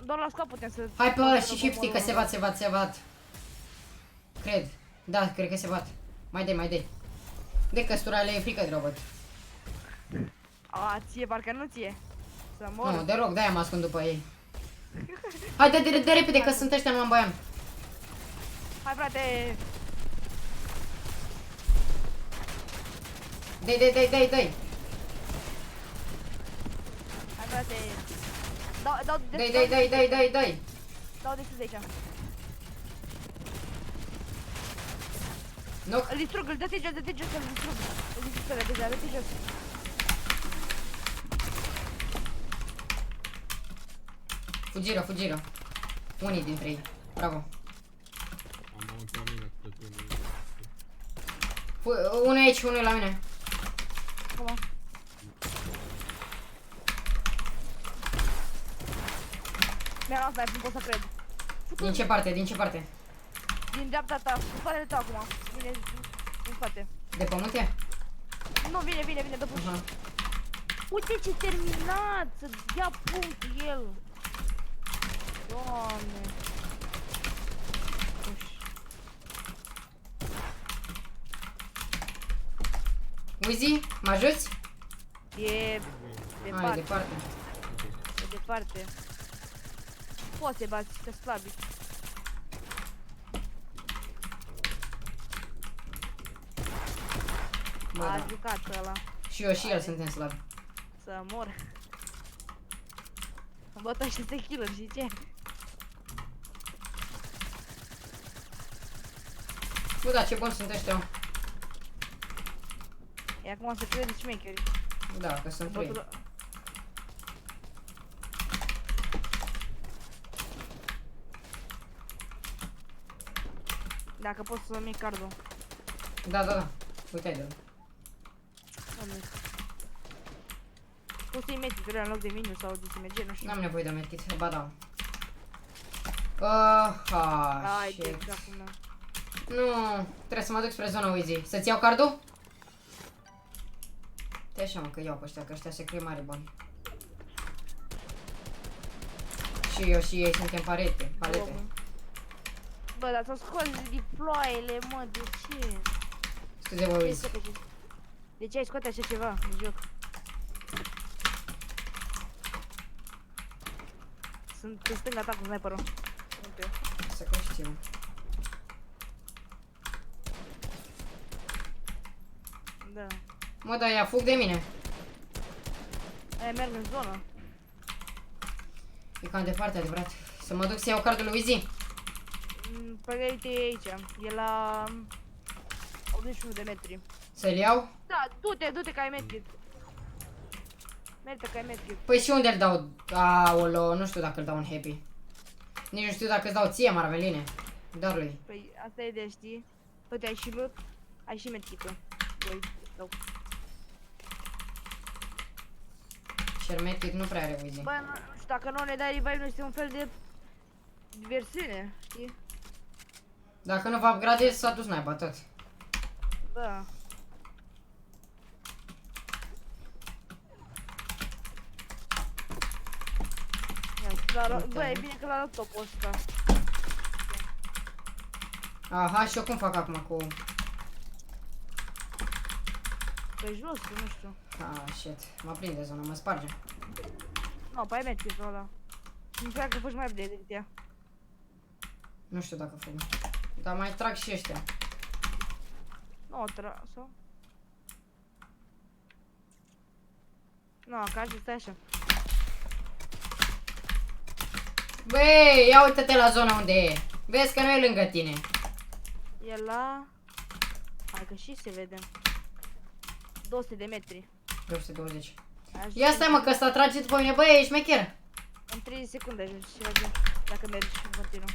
Doar la scop putem să... Hai pe ăla și shifty că se bat. Cred. Da, cred că se bat. Mai dai. De căstura le e frică de robot. A, ție, parcă nu ție. Să mor. Nu, deloc, de-aia mă ascund după ei. Hai, dă repede că sunt ăștia numai în Baian. Hai, frate. Dai. Hai, frate. Dau de Dai. Dau de sus de aici. Noc. Îl distrug, îl dă-te jos, îl distrug. Îl distrug, deja, dă-te jos. Fugiră. Unii dintre ei. Bravo. Am auzit oamenii la tot Unul aici, unul la mine. Cum? Mi-a luat sniper, nu pot să cred. Din ce parte? Din dreapta ta, în spatele tău acum. Vine în spate. De pământ e? Nu, vine, dă push. Aha. Uite ce terminat, să ia punctul el. Doamne. Push. Uzi, mă ajuți? E Hai, departe, departe. departe. Poți să-i bați, că slabi. Bă, A da. jucat ăla. Și eu și el suntem slabi. Să mor. Am bătut 600 kill-uri și ce? Bă, da, ce bun sunt ăștia. E acum să crede șmecheri. Da, că sunt trei. Dacă poți să-mi iei cardul. Da. Uite-ai de-l. Poți să-i meti pe în loc de miniu sau de SMG, nu știu. N-am nevoie de medkit, ba da. Hai, Shit. de capul meu. Nu, trebuie să mă duc spre zona Uzi. Să-ți iau cardul? Te așa mă că iau pe ăștia, că ăștia se crie mare bani. Și eu și ei suntem palete. Bă, dar s-au scos deploy-ele, mă, de ce? Scuze, bă, Uzi. De ce ai scoate așa ceva în joc? Sunt în stânga ta cu sniperul. Uite. Să că știu. Da. Mă, da, ia fug de mine. Aia merg în zonă. E cam departe, adevărat. Să mă duc să iau cardul lui Uzi. Pregăti-te aici. E la 81 de metri. Să-l iau? Da, du-te că ai medkit. Merge că ai medkit. Păi și unde îl dau? Aolo, nu știu dacă îl dau un happy. Nici nu știu dacă îți dau ție, Marveline. Dar lui. Păi asta e de știi. Uite, ai și loot, ai și medkit-ul. Doi, sau. Shermetic nu prea are Uzi. Bă, nu știu, dacă nu ne dai revive, nu este un fel de diversiune, știi? Dacă nu vă upgradezi, s-a dus naiba tot. Da. Ia, Dar, bă, e bine că l-a luat topul ăsta. Aha, și eu cum fac acum cu... Pe jos, nu știu. Ah, shit. Mă prinde zona, mă sparge. Nu, pe ai mergi ăla. Nu știu dacă faci mai repede decât ea. Nu știu dacă fac. Dar mai trag și ăștia. Nu, sau? Nu, ca așa, stai așa. Băi, ia uite-te la zona unde e. Vezi că nu e lângă tine. E la... Hai că și se vede. 200 de metri. 220. Așa. Ia stai mă că ăsta trage după mine, băi, ești mecher. În 30 secunde ajungi și ajungi, dacă mergi în continuu.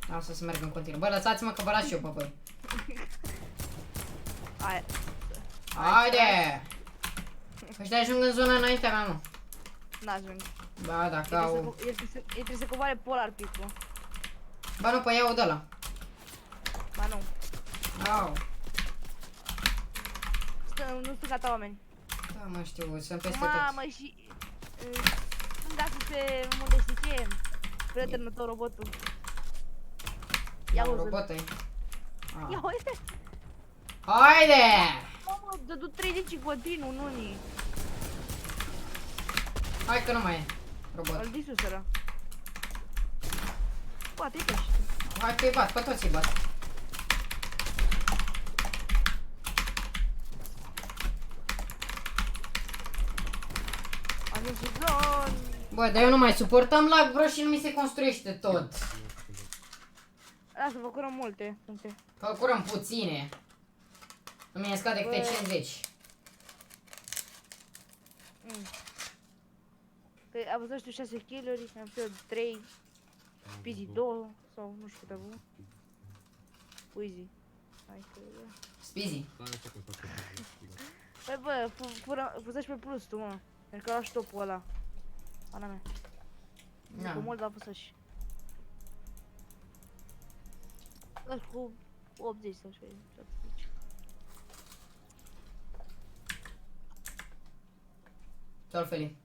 Lasă să merg în continuu. Bă, lăsați-mă că vă las și eu pe voi. Aia. Haide! Ăștia ajung în zona înaintea mea, mă. N-ajungi. Ba, dacă au... El trebuie să coboare polar pic-ul. Ba nu, păi iau de ăla. Ba nu. Au. Nu stânga ta oameni. Da, mă știu, sunt peste tot. Mamă și... Stânga sus pe unde știi ce? Prietenul tău, robotul. Ia Au uzi-l. robotă-i. Ia uite. Haide! Mamă, dădu 30 în continuu, nu-ni. Hai că nu mai e. Robot. Îl disuseră. Poate-i pești. Hai că-i bat, pe toți îi bat. Am zis zon. Bă, dar eu nu mai suportam lag, bro, și nu mi se construiește tot. Lasă, vă curăm multe puncte. Că curăm puține. Nu mi-e scade câte 50. Păi, a văzut tu 6 kill-uri, am făcut 3, Speedy 2, sau nu știu câte a avut. Uizi. Hai că... Spizi. Stai așa că fac. Păi bă, fuzăși pe plus tu, mă. Pentru că lași topul ăla. Ana mea. Da. Cu mult, dar fuzăși. Lași cu 80 sau 70. Ce-al feli?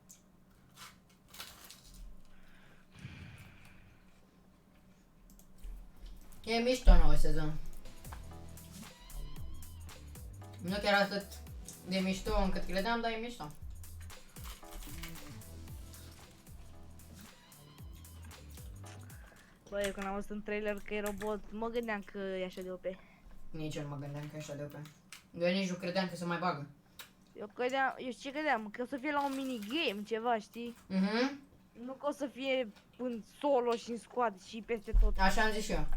E mișto nouă sezon. Nu chiar atât de mișto încât credeam, dar e mișto. Bă, eu când am văzut în trailer că e robot, mă gândeam că e așa de OP. Nici eu nu mă gândeam că e așa de OP. Eu nici nu credeam că se mai bagă. Eu știu ce credeam, că o să fie la un minigame, ceva, știi? Mhm. Nu că o să fie în solo și în squad și peste tot. Așa am zis și eu.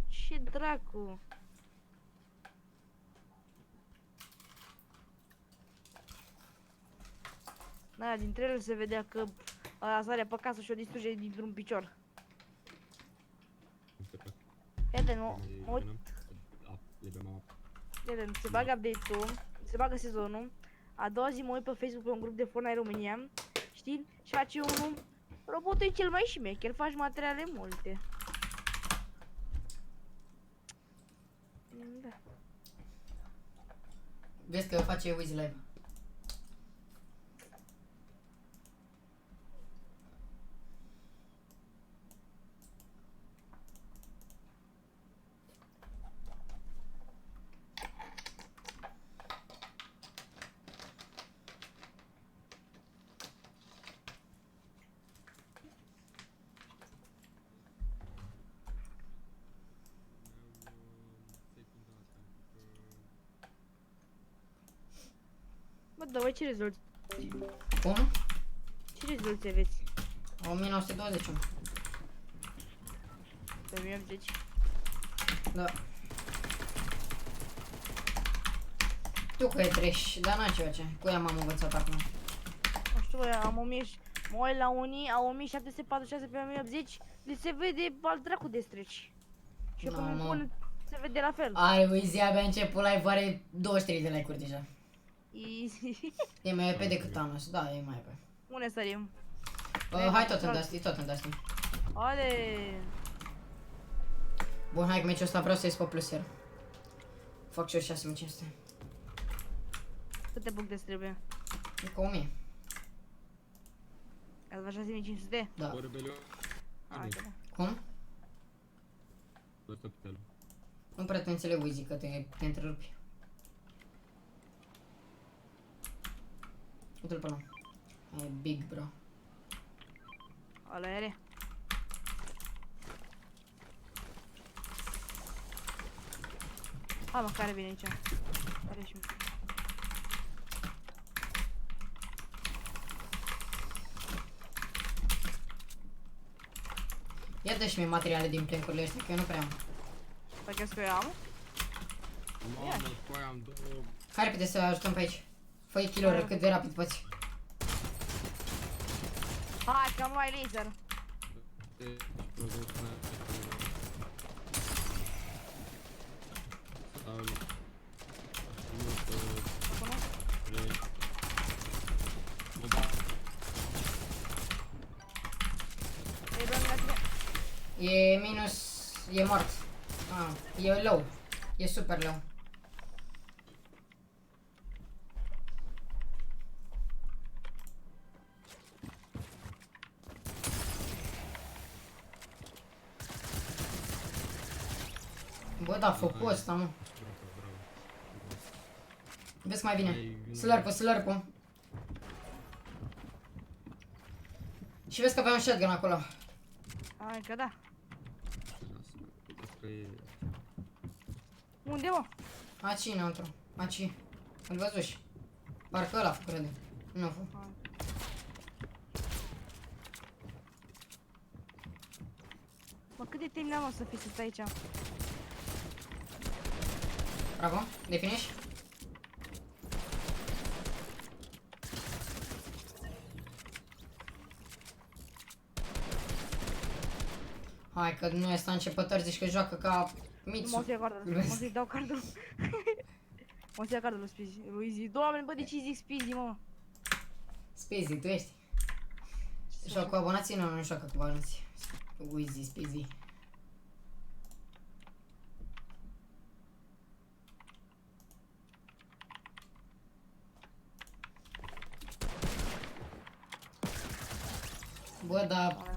Ce dracu? Da, din trailer se vedea că ăla sare pe casă și o distruge dintr-un picior. Iată, mă uit, iată, se bagă update-ul, se bagă sezonul. A doua zi mă uit pe Facebook pe un grup de Fortnite România, știi? Și face unul, robotul e cel mai șmecher, faci materiale multe. Da. Vezi că face Wiz Live. Bă, dar voi ce rezolvi? Cum? Ce rezolvi aveți? 1920. Pe 1080? Da. Tu că e trash, dar n-a ceva ce. Cu ea m-am învățat acum. Nu știu, bă, am 1000, mă uit la unii, au 1746 pe 1080, li se vede al dracu de stretch. Și eu când îmi pun, se vede la fel. Are Wiz, abia început live, are 23 de like-uri deja. Easy. E mai repede decât am ăsta, da, e mai repede. Unde sărim? Hai tot în Dusty, tot în Dusty. Haide! Bun, hai că meciul ăsta vreau să ies pe plusier. Fac și eu 6500. Câte puncte îți trebuie? Încă 1000. La 6500? Da. O rebelion. Hai că da. Cum? Doar capitală. Nu prea te înțeleg, Uzi, că te întrerupi. Uite-l pe ăla. E big, bro. Ăla e. Hai mă, care vine aici? Care ești? Ia dă și mie materiale din plankurile astea, că eu nu prea am. Păi crezi că eu am? Mamă, cu aia am două... Hai repede să ajutăm pe aici. Fă-i kill-uri cât de rapid poți. Hai că am mai laser. E doar la tine. E minus... e mort. Ah, e low. E super low. Bă, da, focul ăsta, mă. Vezi că mai vine. Slurp-ul, slurp-ul. Și vezi că avea un shotgun acolo. Hai că da. Unde, mă? Aici înăuntru. Aici. Îl văzuși. Parcă ăla a făcut răde. Nu a făcut. Mă, cât de terminat, mă, să fii să stai aici? Bravo. De finish? Hai că nu este începător, zici că joacă ca Nu Mitsu. mă să-i cardul, mă să-i dau cardul. Mă să-i cardul lui Spizi, lui Izzy. Doamne, bă, de ce zic Spizi, mă? Spizi, tu ești. Joacă cu abonații? Nu joacă cu abonații. Uizi, Spizi. Bă, dar...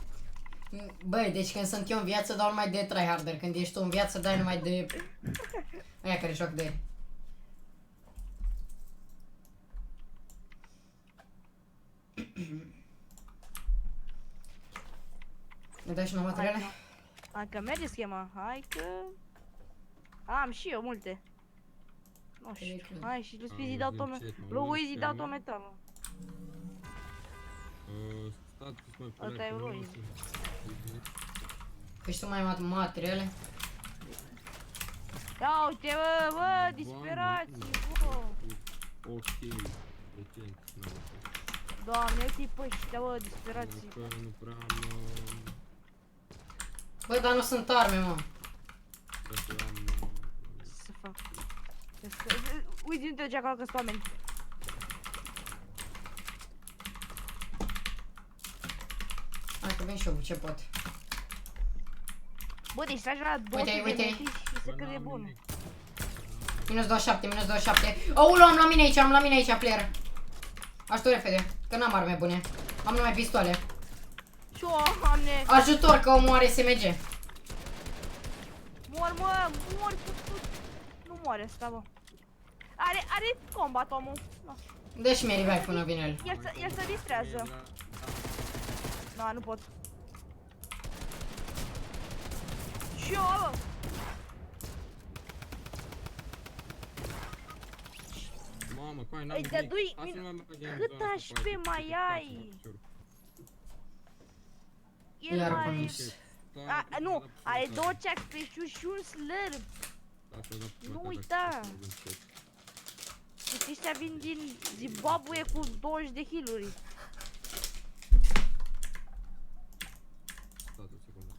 Băi, deci când sunt eu în viață dau numai de tryharder. Când ești tu în viață dai numai de... Aia care joacă de... Ne dai și nouă materiale? Hai că merge schema, hai că... Am și eu multe. Nu știu, hai și lui Spizi dau tot metal. Lui Izzy dau tot metal. Ăsta e lui Izzy. Păi și tu mai ai materiale? Ia uite, bă, disperații, bă. Ok, decent. Doamne, uite-i pe ăștia, bă, disperații. Că nu prea am... Băi, dar nu sunt arme, mă. Ce să fac? Uite, nu te duce acolo că sunt oameni. Hai că vin și eu cu ce pot. Bă, deci tragi la 200 de Uite, metri și se crede bun. Minus 27, minus 27. Aulu, am la mine aici, am la mine aici, player. Ajută repede, că n-am arme bune. Am numai pistoale. Ce Doamne! Ajutor, că omul are SMG. Mor, mă, mor, nu moare asta, bă. Are combat omul. Dă-și mie revive până vine el. El se distrează. Da, nu pot. Ce bă? Mamă, coi, n-am Îi nimic. dădui... Hai să nu mai băgăm în Cât zona HP asta, poate, mai cât ai? faci, El Iar mai... comis. Nu, are 2 check și un slurp. Nu uita. Deci ăștia vin din Zimbabwe cu 20 de heal-uri. Stați o secundă.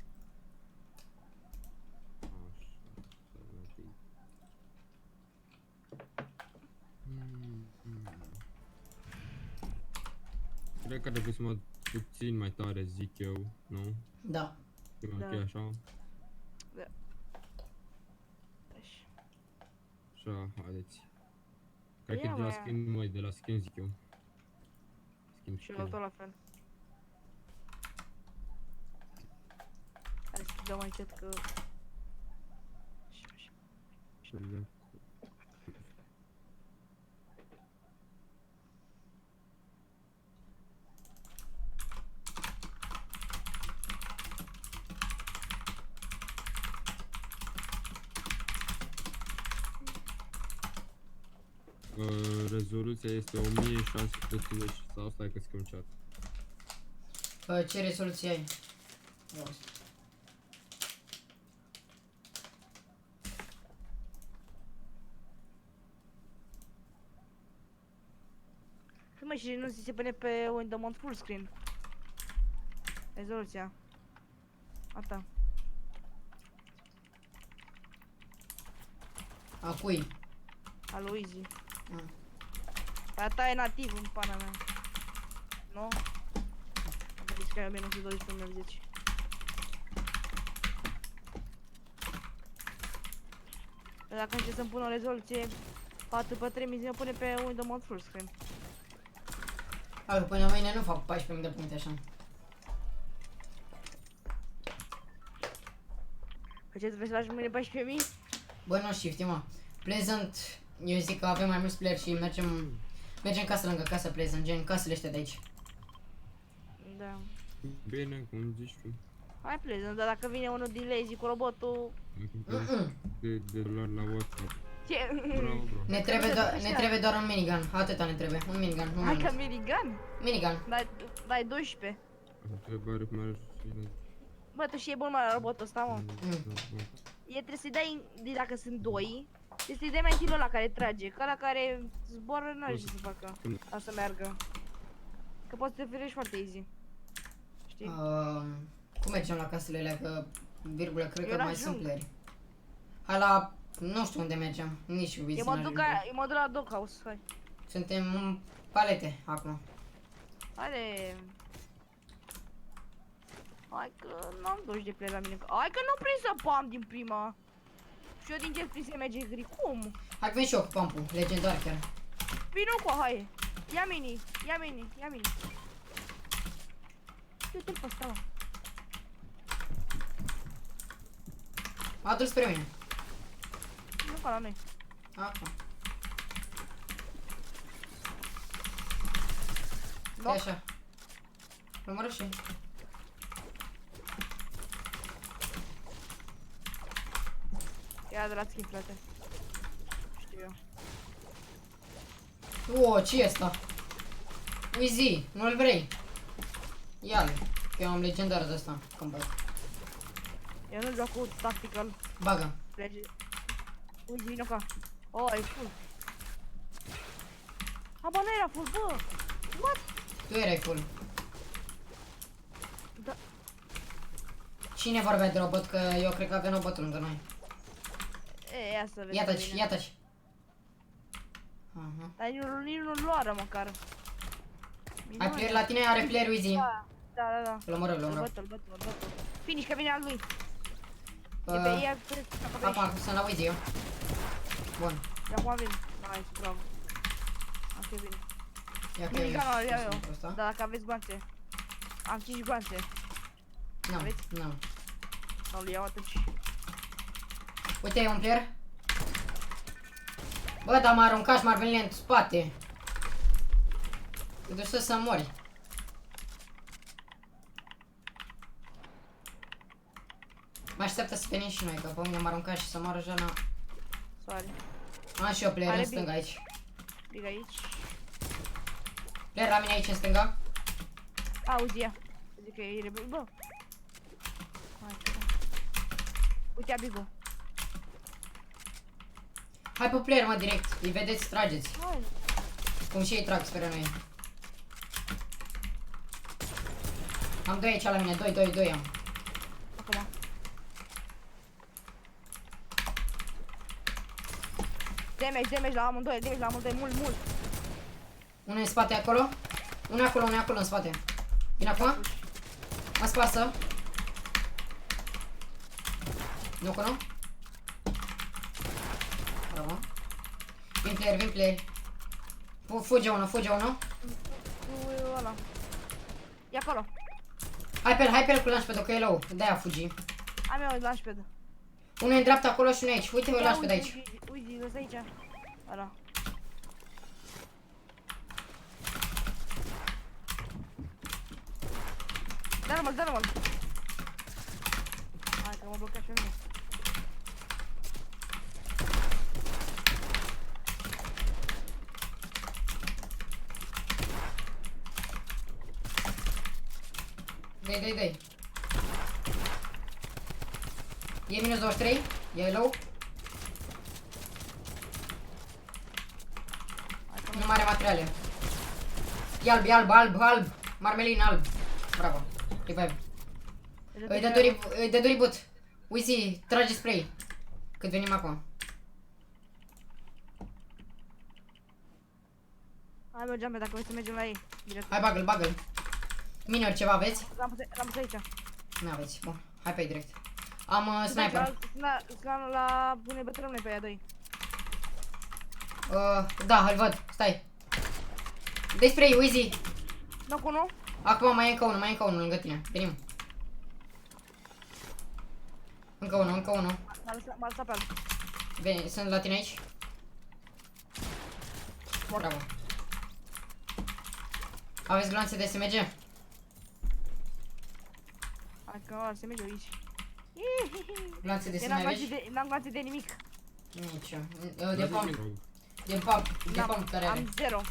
Cred că ar trebui să mă puțin mai tare, zic eu, nu? Da. E ok așa? Da. Așa, haideți. Cred că e de la skin, măi, de la skin zic eu. Skin, Și eu tot la fel. dau mai încet că... Rezoluția este 1630 sau stai că schimb chat. Ce rezoluție ai? Ia uite. Mă, și nu se pune pe Windows Mode full screen. Rezoluția. Asta. A cui? A lui Easy. Ah. Păi a ta e nativ în pana mea. Nu? Am zis că e 1912 pe 10. Dacă încerc să-mi pun o rezoluție 4x3, mi se pune pe Windows Mode full screen. Hai, până mâine nu fac 14.000 de puncte așa. Păi ce trebuie să faci mâine 14.000? Bă, nu știu, mă. Pleasant, eu zic că avem mai mulți player și mergem casă lângă casă Pleasant, gen casele astea de aici. Da. Bine, cum zici tu. Hai Pleasant, dar dacă vine unul din lazy cu robotul... De dolar la WhatsApp. Ce? Bravo, bro. Ne trebuie doar un minigun, atâta ne trebuie, un minigun, nu mai Hai ca mult. minigun? Minigun. Dai 12. Întrebare cum ar fi. Bă, tu și e bun mai la robotul ăsta, mă. E trebuie să-i dai, dacă sunt doi, trebuie să-i dai mai întâi ăla care trage, că ăla care zboară n-are ce să facă. A să meargă. Că poți să te ferești foarte easy. Știi? Cum mergem la casele alea, că virgulă, cred Eu că mai n-ajung. sunt playeri. Hai la, nu știu unde mergem, nici cu Eu mă duc la doghouse, hai. Suntem în palete acum. Haide. Hai că n-am 20 de play la mine. Hai că n-am prins să pam din prima. Și eu din ce prins să merge gri. Cum? Hai, vin și eu cu pumpul, legendar chiar. Vino cu, hai. Ia mini, ia mini, ia mini. Uite-l pe ăsta, mă. A dus spre mine. Nu ca la noi. Acum. Da. E așa. Rămără și. Ia de la schimb, frate. Știu eu. O, ce e asta? Uizi, nu-l vrei? Ia-l, că eu am legendar de asta, combat. Eu nu joc cu tactical. Bagă. Plege. Uite, vino ca. Oh, e full. A, bă, nu era full, bă. What? Tu erai full. Da. Cine vorbea de robot? Că eu cred că avem robotul lângă noi. E, ia să vezi. Ia taci, ia taci. Aha. Dar nici nu luară măcar. Ai player la tine? Are player Uizi. Da, da, da. Îl omoră, îl Îl omoră. băt, îl băt, îl băt. Finish, că vine al lui. E pe ea, pe Acum, sunt la Uizi eu. Bun. Și acum vin. Nice, bravo. Așa bine. Ia că Minigun îl iau eu. sunt ăsta. Dar dacă aveți gloanțe. Am 5 gloanțe. Nu, Aveți? nu. Nu-l iau atunci. Uite, e un player. Bă, dar m-a aruncat și m-ar veni în spate. Te duci să mori. Mă așteaptă să venim și noi, că pe mine m-a aruncat și să moară Jana. Sorry. Am și eu player Are în stânga aici. Big aici. Player la mine aici în stânga. Auzi, ia. Zic că e rebel, bă. Hai, că da. Uite, ia Bigo. Hai pe player, mă, direct. Îi vedeți, trageți. Hai. Cum și ei trag spre noi. Am 2 aici la mine, 2 am. Acum. Damage la amândoi, mult. Unul în spate acolo. Unul acolo în spate. Vine acum. Mă spasă. Nu că nu? Bravo. Vin player. Fuge unul. Cu ăla. E acolo. Hai pe el cu launchpad-ul, că e low. De-aia fugi. Am eu launchpad. Unul e în dreapta acolo și unul aici. Uite-vă lași pe de aici. Uite, lăsa aici. Ăla. Dă-l-mă. Hai că mă blocat și mine. Dai. E minus 23. E low. Nu mai are materiale. E alb. Marmelin alb. Bravo. Revive. Îi dă reboot. Uzi, trage spray. Cât venim acum. Hai mergeam pe dacă vrei să mergem la ei. Direct. Hai bagă-l. Minor ceva aveți? L-am pus aici. Nu aveți. Bun. Hai pe ei direct. Am sniper. La pune bătrâne pe aia doi. Da, îl văd. Stai. Dai spray, Uzi. Nu cu unul? Acum mai e încă unul lângă tine. Venim. Încă unul. M-a lăsat pe alb. Veni, sunt la tine aici. Bravo. Aveți glanțe de SMG? Hai că se merge aici. Glanțe de SMG? N-am glanțe de nimic. Nici eu. De pump care are. Am 0.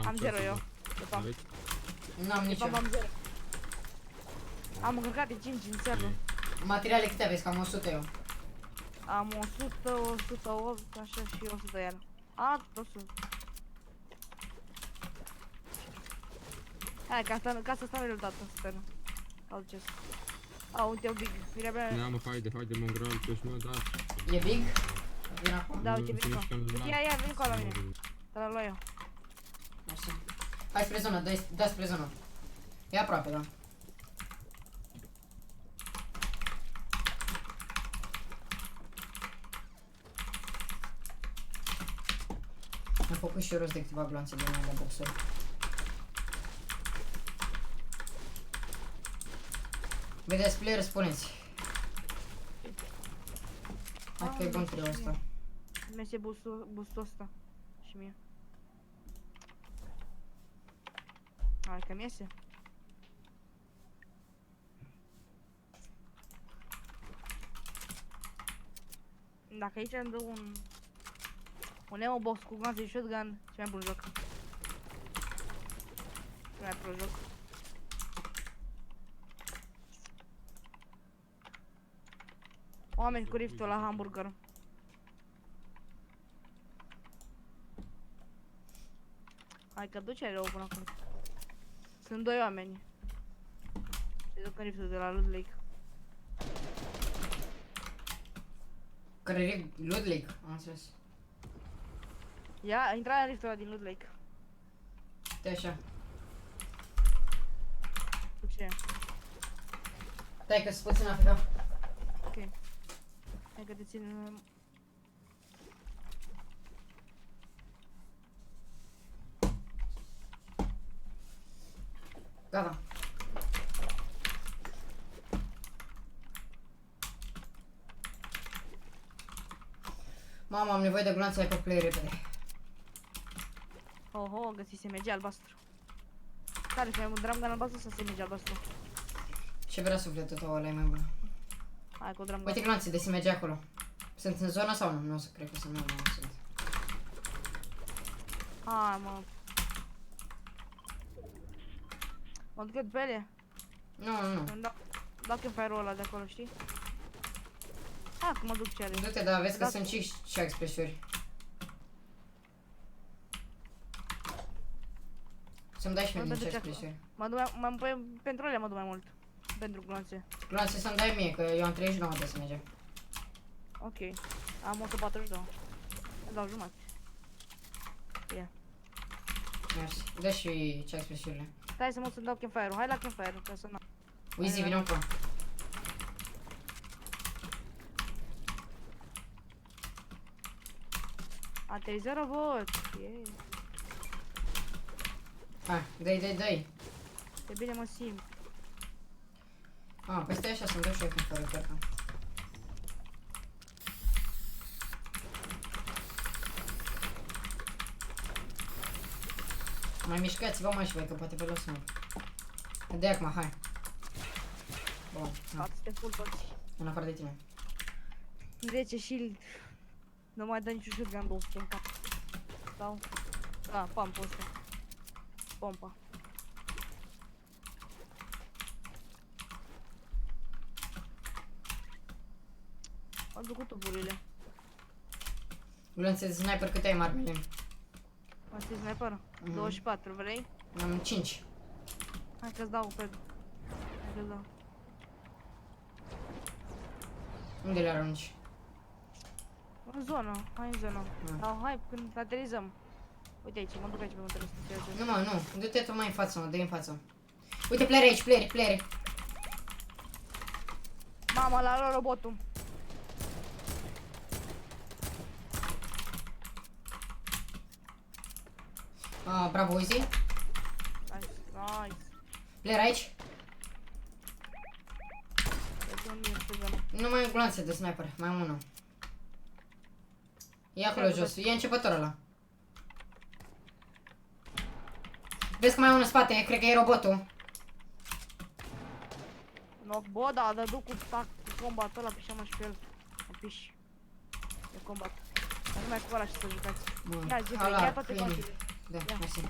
Am 0 eu. De pump. N-am nici eu. Am 0. Am încărcat de 5 în server. Materiale câte aveți? Cam 100 eu. Am 100, 108, așa și 100 iar. Tot 100. Hai, ca să stau rezultatul, sper. Altceva. Uite, e big. Vine abia... Ne-am haide, mongral, pe și mă, da. E big? Vin acum? Da, uite, vine acolo. Ia, vine acolo la mine. Dar la eu. Așa. Hai spre zonă, dă spre zonă. E aproape, da. Am făcut și eu rost de câteva glanțe de mine la boxuri. Vedeți player, spuneți. Hai că e bun triul ăsta. Mi-e boostul ăsta. Și mie. Hai că mi iese. Dacă aici îmi dă un ammo box cu glanțe și shotgun, ce mai bun joc. Ce mai pro joc. Oameni cu riftul la hamburger. Hai că duce rău până acum. Sunt 2 oameni. Se duc în riftul de la Loot Lake. Care e Loot Lake? Am înțeles. Ia, intra în riftul ăla din Loot Lake. Stai așa. Cu ce? Stai că-s puțin Africa. Ok. Hai că te țin... Gata. Mama, am nevoie de glanțe pe play repede. Oho, găsi SMG albastru. Care e mai bun, drum gun albastru sau SMG albastru? Ce vrea sufletul tău, ăla e mai bun. Hai cu drum gun. Uite glanțe de SMG acolo. Sunt în zona sau nu? Nu o să cred că sunt, nu sunt. Hai mă. Mă duc pe ele? Nu. Îmi dau campfire-ul ăla de acolo, știi? Hai că mă duc ce are. Du-te, dar vezi că sunt și expresiuri. Să-mi dai și mie din expresiuri. Mă pui pentru ele mă duc mai mult. Pentru glanțe. Glanțe să-mi dai mie, că eu am 39 de SMG. Ok. Am 142. Îmi dau jumătate. Ia. Mersi. Dă și ce expresiurile. Stai să mă să-mi dau campfire-ul. Hai la campfire-ul, ca să n-am. Uzi, vină încă. Aterizarea bot. Yeah. Hai, dă-i. De bine mă simt. Păi stai așa să-mi dau și eu când fără cărcă. Mai mișcați-vă mai și voi, că poate vă las mai. De acum, hai. Bun, na, Ați te full toți. în afară de tine. 10 shield. Nu mai dă niciun shotgun 200 în cap. Sau... Da, pump-ul ăsta. Pompa. Am ducut tuburile. Gluanțe de sniper, câte ai marmele? Asta e sniper? 24, vrei? Am 5. Hai că-ți dau, Pedro. Hai că-ți dau. Unde le arunci? În zonă, hai în zonă. Mm. Sau hai când aterizăm. Uite aici, mă duc aici pe mântele ăsta. Nu mă, nu. Du-te tu mai în față, mă, dă-i în față. Uite, player aici, player. Mama, l-a luat robotul. Bravo, Uzi. Nice. Player aici. Deci un mir pe zonă. Nu mai am glanțe de sniper, mai am unul. E acolo jos, e începătorul ăla. Vezi că mai e unul în spate, cred că e robotul. No, bă, da, dă duc cu tac, cu combat ăla, pișăm și pe el. Mă piși. De combat. Dar nu mai cu ăla și să jucați. Bun, Ia zi, ala, ia toate câine. contile. Da, Ia. mersi.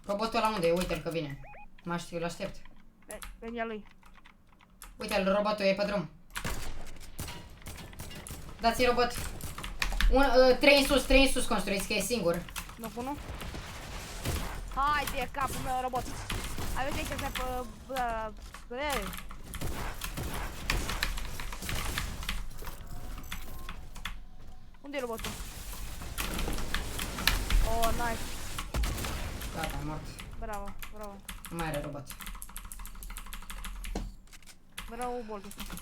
Robotul ăla unde e? Uite-l că vine. Mă știu, îl aștept. Veni a lui. Uite-l, robotul e pe drum. Dați-i robot. 3 în sus construiți, că e singur. Nu pun. Hai de capul meu, robot. Aveți aici să pe... Unde e robotul? Oh, nice. Gata, e mort. Bravo, bravo. Nu mai are robot. Bravo, boltul ăsta.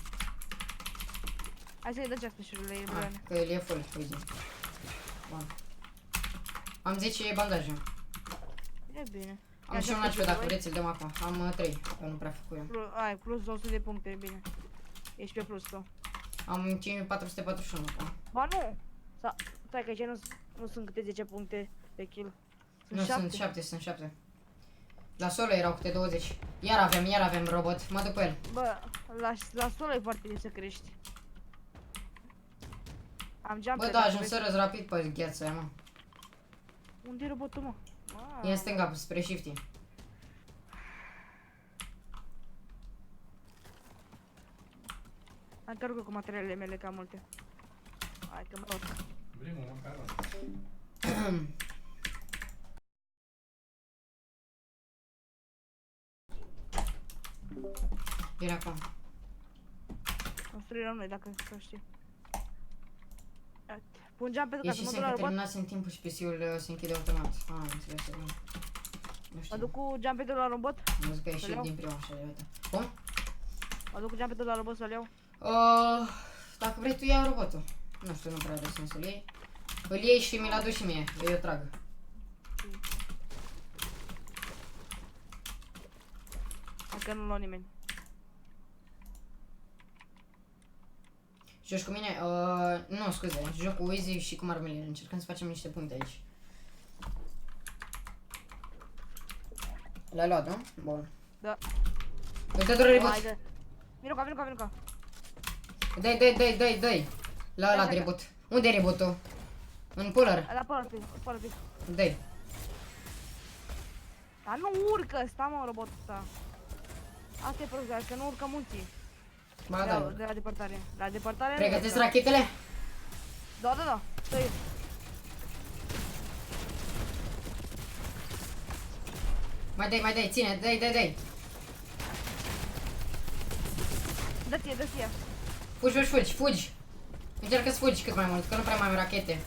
Hai să-i dă ceaspășurile, e Ah, bune. că el e full, uite. Bun. Am 10 bandaje. E bine. Am și un nacio, dacă vreți, îl dăm acum. Am 3, că nu prea făcut eu. Ai, plus 200 de puncte, e bine. Ești pe plus tu. Am 5441 acum. Ba nu! Stai că aici nu sunt câte 10 puncte pe kill. Nu, sunt 7. La solo erau câte 20. Iar avem robot, mă duc pe el. Bă, la solo e foarte bine să crești. Am jump. Bă, da, ajung să răz rapid pe gheața aia, mă. Unde e robotul, mă? E în stânga, spre shifty. Am cargo cu materialele mele, că am multe. Hai că mă rog. Vrem un macaron. Vine acum. Construirea noi, dacă să știi. Pun jump pentru ca să Ieșisem mă duc că la robot. terminați în timpul și PC-ul se închide automat. Am înțeles, bine. Nu Mă știu. duc cu jump la robot. Am văzut că a ieșit Să-l iau? din prima așa de uite. Cum? Mă duc cu jump la robot să-l iau. Dacă vrei tu ia robotul. Nu știu, nu prea are sens să-l iei. Îl iei și mi-l aduci și mie, eu trag. Încă nu-l lua nimeni. Joci cu mine? Nu, scuze, joc cu Easy și cu Marmeline. Încercăm să facem niște puncte aici. L-ai luat, nu? Bun. Da. Dă-te doar reboot. Haide. Vino ca. Dă-i. La ăla de reboot. Unde e rebootul? În puller. Da, pără pic. Dă-i. Dar nu urcă, sta mă robotul ăsta. Asta e problema, că nu urcă munții. Ba da. De la depărtare. La depărtare. Pregătesc rachetele? Da. Stai. Mai dai, ține, dai. Dă-ție. Fugi. Încearcă să fugi cât mai mult, că nu prea mai am rachete.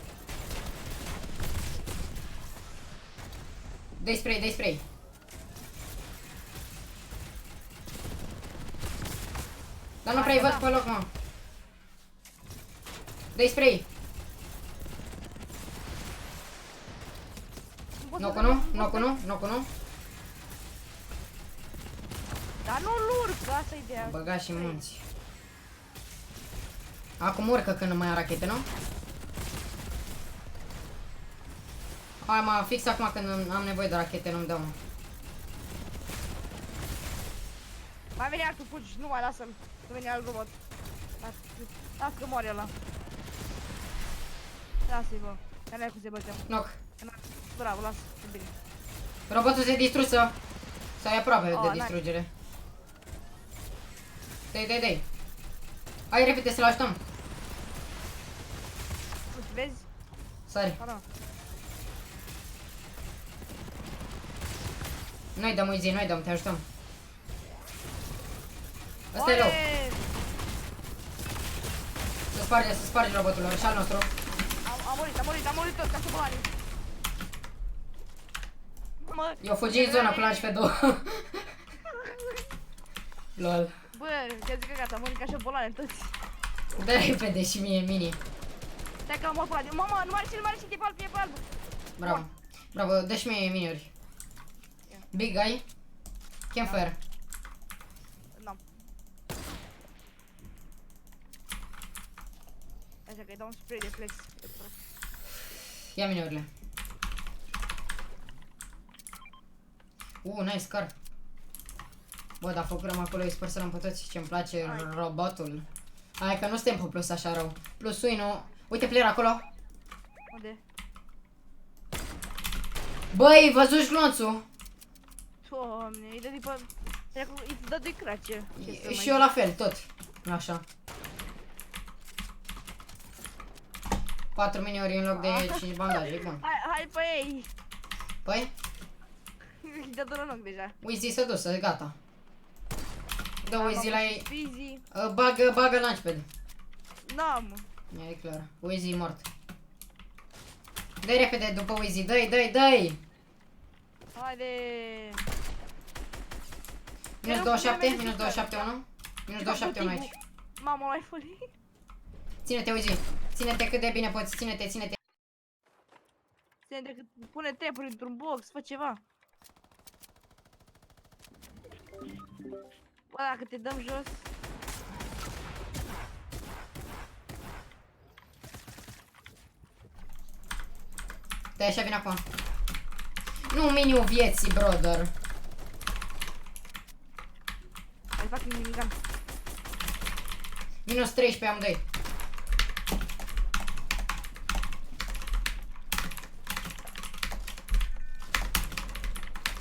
Dai spray. Dar nu prea-i văd pe loc, mă. Dai spray. Knock unu. Dar nu-l urcă, asta e ideea. Băga și munți. Acum urcă când nu mai am rachete, nu? Hai mă, fix acum când am nevoie de rachete, nu-mi dau, mă. Mai vine altul, fugi, nu mai lasă-l. Nu vine alt robot. Lasă că moare ăla. Lasă-i, bă. Că n-ai cum să-i bătăm. Knock. Bravo, lasă, e bine. Robotul se distrusă. Sau e aproape de nice. distrugere. Dai. Hai repede să-l ajutăm. Uite, vezi? Sari. Ba da. Noi dăm Uzi, noi dăm, te ajutăm. Asta e rău. Oare! Să sparge robotul, și al nostru. Am murit tot, ca să bolani. Mă, Eu fugi în zona cu launch pe 2. Lol. bă, te zic că gata, am murit ca și bolani toți. Dă repede și mie mini. Stai că am mort pe mamă, nu mai are e pe alb. Bravo. Bravo, dă și mie miniuri. Big guy. Campfire. N-am. Așa că îi dau un spray de flex. Ia miniurile. Nice car. Bă, dar făcurăm acolo, îi spărsărăm pe toți, ce-mi place robotul. Hai că nu suntem pe plus așa rău. Plus-ui nu. Uite player acolo. Unde? Băi, văzuși glonțul? Doamne, îi dă după... Îi dă de crace. Și eu la fel, tot. Așa. 4 miniuri în loc de 5 bandaje, bun. Hai pe ei! Păi? Îi dă doar în loc deja. Uzi s-a dus, gata. Dă Uzi la ei. Easy. Bagă launchpad. N-am. E clar. Uzi e mort. Dă-i repede după Uzi, dă-i! Haide! Minus 27, minus 27, 1. Minus 27, 1 aici. Mamă, l-ai fălit? Ține-te, Uzi. Ține-te cât de bine poți, ține-te. Pune trepuri într-un box, fă ceva. Bă, dacă te dăm jos... Stai așa, vine acum. Nu miniu vieții, brother. Hai, fac minigun. Minus 13 am 2.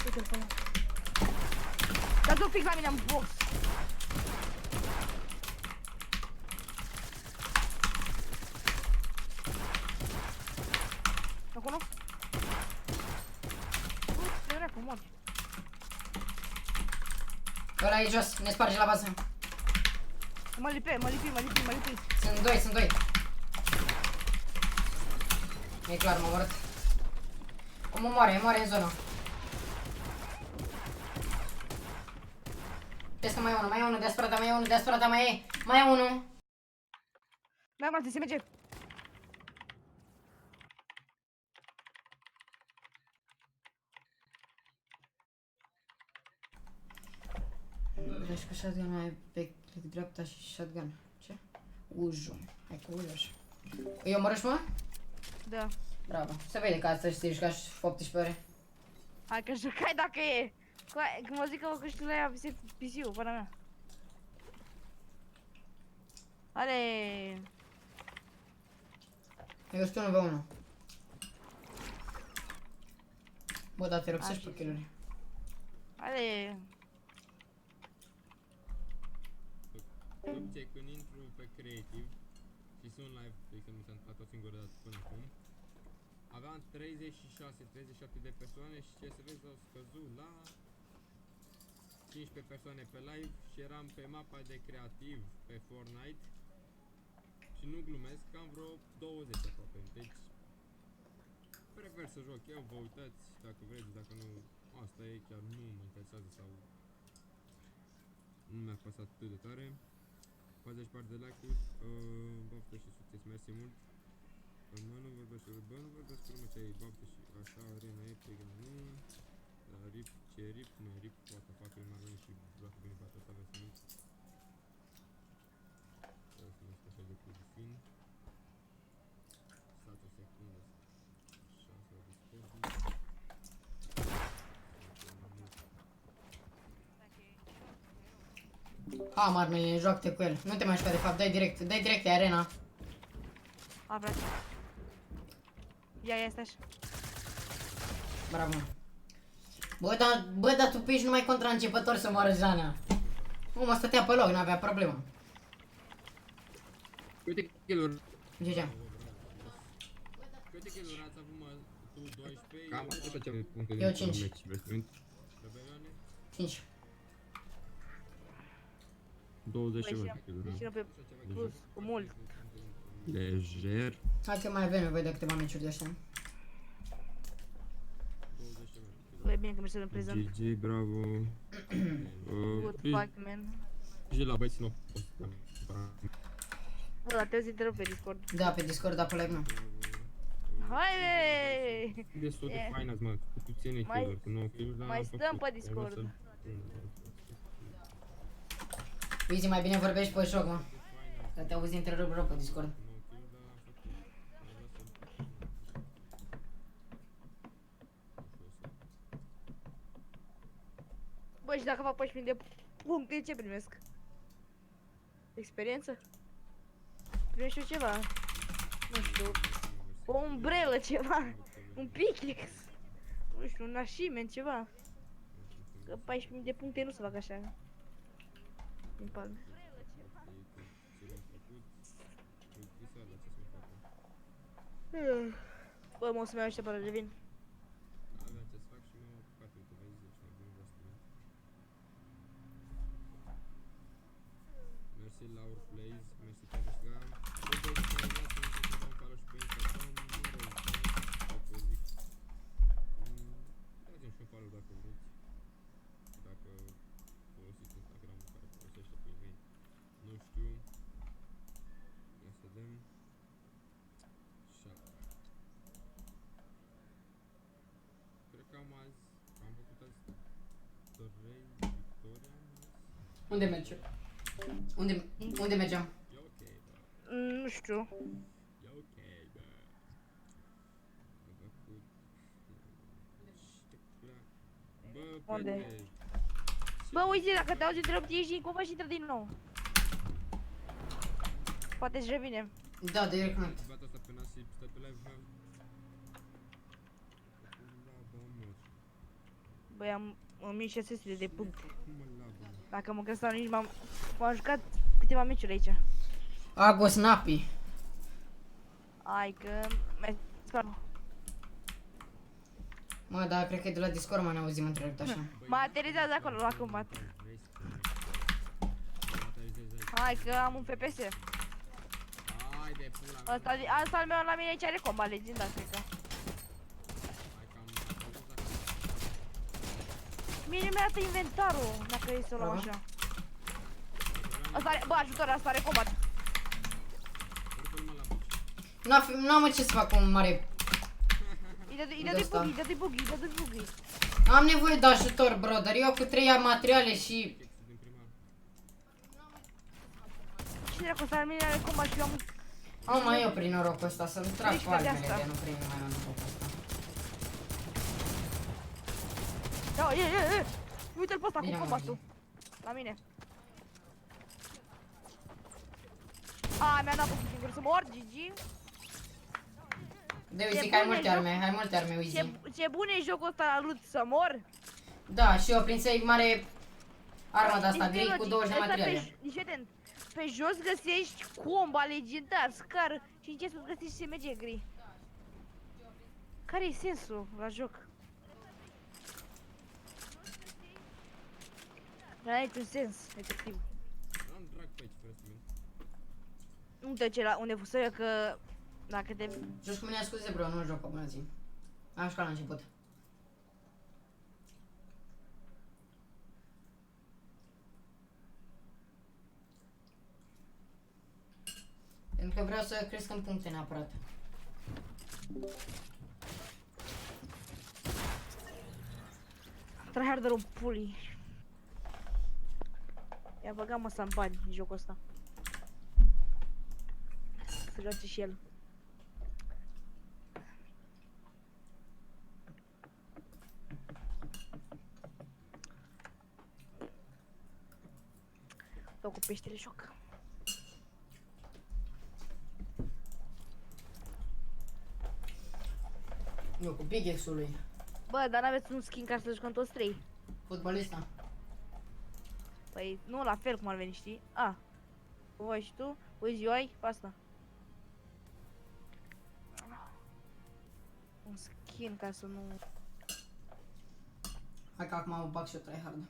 Uite-l pe ăla. Dar du fix la mine în box. Acolo? Ce dracu, mor. Ăla e jos, ne sparge la bază. Mă lipi. Sunt doi. E clar, m-a omorât. Omul moare în zonă. Vezi că mai e unul deasupra ta, mai e unul. Mai am se merge. Deci cu shotgun ai pe click dreapta și shotgun. Ce? Uju. Hai cu uju așa. Îi omorâși, mă? Da. Bravo. Se vede că asta știi, jucași 18 ore. Hai că jucai dacă e. Când mă zic că mă câștig la ea, PC-ul, până mea. Ale. Eu sunt 1v1. Bă, da, te rog să-și pe kill-uri. Ale. Obicei, când intru pe creative și sunt live, de exemplu, mi s-a întâmplat o singură dată până acum, aveam 36-37 de persoane și ce să vezi, au scăzut la 15 persoane pe live și eram pe mapa de creativ pe Fortnite și nu glumesc, am vreo 20 aproape, deci prefer să joc eu, vă uitați dacă vreți, dacă nu, asta e, chiar nu mă interesează sau nu mi-a pasat atât de tare. 44 de like-uri, baftă și succes, mersi mult. Bă, nu vorbesc urmă ce ai baftă și așa, arena epic, nu. Dar rip, ce rip, mai rip, poate fac mai bine și vreau să bine bată, să aveți mult. Să mă așa de cu fin. Stați o secundă, așa, să discord. Am armele, joacă-te cu el. Nu te mai juca de fapt, dai direct, e arena. A, frate. Ia, stai așa. Bravo. Bă, dar tu pe aici numai contra începător să moară Jana. Mă stătea pe loc, n-avea problemă. Câte kill-uri? GG. Câte kill-uri ați avut, mă? Tu 12? Cam așa ce puncte Eu din 5. meci, Rebelione? 5. 20 Păi, ceva kill-uri. și pe plus, cu mult. Lejer. Hai că mai avem nevoie de câteva meciuri de ăștia. 20 ceva. Băi, bine că mergi în prezent. GG, bravo. Good fuck, man. GG la băieți, nu pot. Bă, dar te auzi pe Discord. Da, pe Discord, da, pe live nu. Hai! Destul de E. fain azi, mă, cu puține Mai- kill-uri, cu 9 kill-uri, dar mai am stăm făcut. pe Discord. Am Easy, mai bine vorbești pe joc, mă. Că te auzi întrerup rău pe Discord. Bă, și dacă fac 14.000 de puncte, ce primesc? Experiență? Primești eu ceva? Nu știu. O umbrelă, ceva. Un pickaxe. Nu știu, un achievement, ceva. Că 14.000 de puncte nu se fac așa. Din pag. Bă, mă o să-mi iau niște părere, revin. Avea ce să fac și m-am apucat, uite, vezi, deci mai bine vreau să spun. Mersi Laur Plays, mersi pe Vesga. Bă, băi, și mai vreau să dăm follow și pe Instagram, nu rău, dacă zic. Dați-mi și un follow dacă vreți. Dacă folosiți Instagram-ul care folosește pe e-mail. Nu știu. Ia să vedem. 7. Cred că am făcut azi 3 victoria. Unde mergem? Unde mergem? E ok, bă. Nu știu. E ok, bă. Am făcut... Bă, Unde? Petre, Bă, uite, dacă te auzi întrerupt, ieși din cumva și intră din nou. Poate își revine. Da, direct nu. bate asta pe nas și stă pe live, bă. Labă, mă. Băi, am 1600 de puncte. Cum mă labă, mă? Dacă mă gândesc la nici m-am jucat câteva meciuri aici. Agos Napi. Hai că... Mă, dar cred că e de la Discord, mă, ne auzim întrerupt așa. Mă aterizează acolo la combat. Vrei să te materializezi aici? Hai că am un FPS. Hai de pula mea. Asta al meu la mine aici are combat legendar, cred că. Hai că am actualizat acum. Mie mi arată inventarul, dacă e să o luăm Aha. așa. Asta are, bă, ajutor, asta are combat. Urcă-l mă la buci. N-am mă ce să fac cu un mare... Îi dă-i buggy, îi dă-i buggy, îi dă-i buggy. Am nevoie de ajutor, brother. Eu cu 3 materiale și... Chexul din prima. Și dracu, asta la mine are combat și eu am... Am mai eu prin norocul ăsta, să-mi trag Nici cu pe de armele asta. de nu primi mai am norocul ăsta. Ia, e! Uite-l pe ăsta cu Bine, mă, combatul. La mine. A, mi-a dat buggy singur să mor, GG. De Ce Uzi, că ai bun e multe jocul. arme, ai multe arme, Uzi. Ce bun e jocul ăsta la loot, să mor. Da, și eu prinsei mare arma de asta Deci, gri cu 20 de ăsta materiale. Deci, atent, pe jos găsești comba legendar, scar și în ce sus găsești SMG gri. Care e sensul la joc? Nu are niciun sens, efectiv. Am drag pe aici, fără să mint. Nu te duce la unde fusă eu că... Dacă te... Joci cu mine, scuze, bro, nu joc, bună zi. Am jucat la început. Pentru că vreau să cresc în puncte neapărat. Tryharder-ul pulii. I-a băgat mă în bani în jocul ăsta. Să joace și el. Stau cu peștele șoc. Eu cu pickaxe-ul lui. Bă, dar n-aveți un skin ca să jucăm toți trei. Fotbalista. Păi, nu la fel cum ar veni, știi? A. Cu voi și tu? Uiți, eu ai? Pe asta. Un skin ca să nu... Hai că acum mă bag și eu tryhard.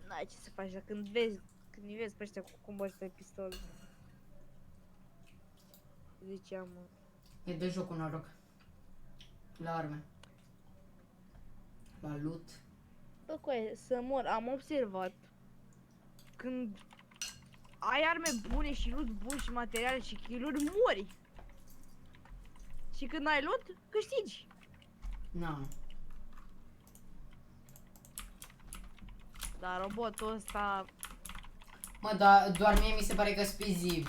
N-ai ce să faci, dar când îi vezi pe ăștia cu combări pe pistol. Ziceam, mă. E de joc un noroc. La arme. La loot. Bă, coaie, să mor, am observat când ai arme bune și loot bun și materiale și kill-uri, mori. Și când ai loot, câștigi. Na. Dar robotul ăsta... Mă, dar doar mie mi se pare că Spizzy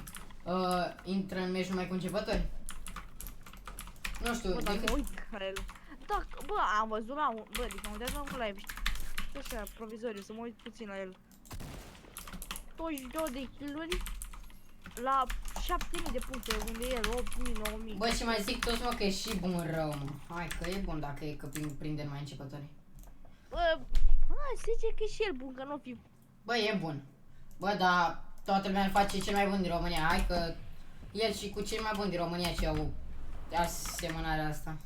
intră în meci numai cu începători. Nu știu, Bă, dacă decât... mă uit la el. Da, bă, am văzut la un... Bă, deci m-am uitat la un live, știi, așa, provizoriu, să mă uit puțin la el. 22 de kill-uri la 7000 de puncte, unde e el, 8000, 9000. Bă, și mai zic toți, mă, că e și bun rău, mă. Hai că e bun dacă e că prinde numai începători. Bă, hai, să zice că e și el bun, că nu fi... Bă, e bun. Bă, dar toată lumea îl face cel mai bun din România. Hai că el și cu cel mai bun din România ce au asemănarea asta.